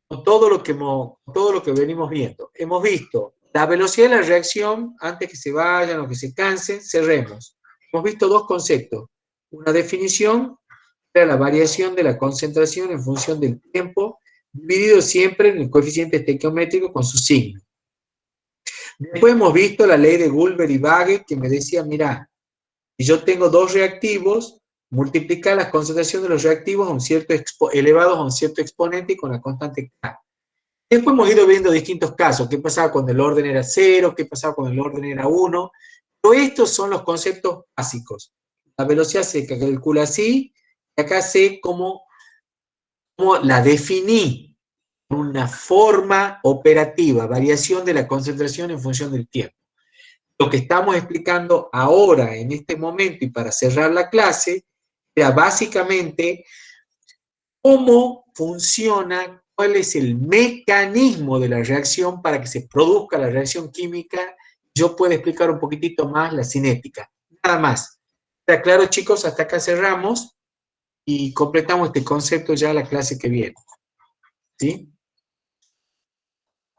S1: con todo lo que venimos viendo. Hemos visto la velocidad de la reacción antes que se vayan o que se cansen, cerremos. Hemos visto dos conceptos. Una definición era la variación de la concentración en función del tiempo, dividido siempre en el coeficiente estequiométrico con su signo. Después hemos visto la ley de Goulber y Bague, que me decía, mira, si yo tengo dos reactivos, multiplicar las concentraciones de los reactivos elevados a un cierto exponente y con la constante K. Después hemos ido viendo distintos casos, qué pasaba cuando el orden era 0, qué pasaba cuando el orden era 1, pero estos son los conceptos básicos. La velocidad se calcula así, y acá sé cómo la definí, una forma operativa, variación de la concentración en función del tiempo. Lo que estamos explicando ahora, en este momento, y para cerrar la clase, era básicamente cómo funciona, cuál es el mecanismo de la reacción para que se produzca la reacción química. Yo puedo explicar un poquitito más la cinética. Nada más. ¿Está claro, chicos? Hasta acá cerramos y completamos este concepto ya la clase que viene. ¿Sí?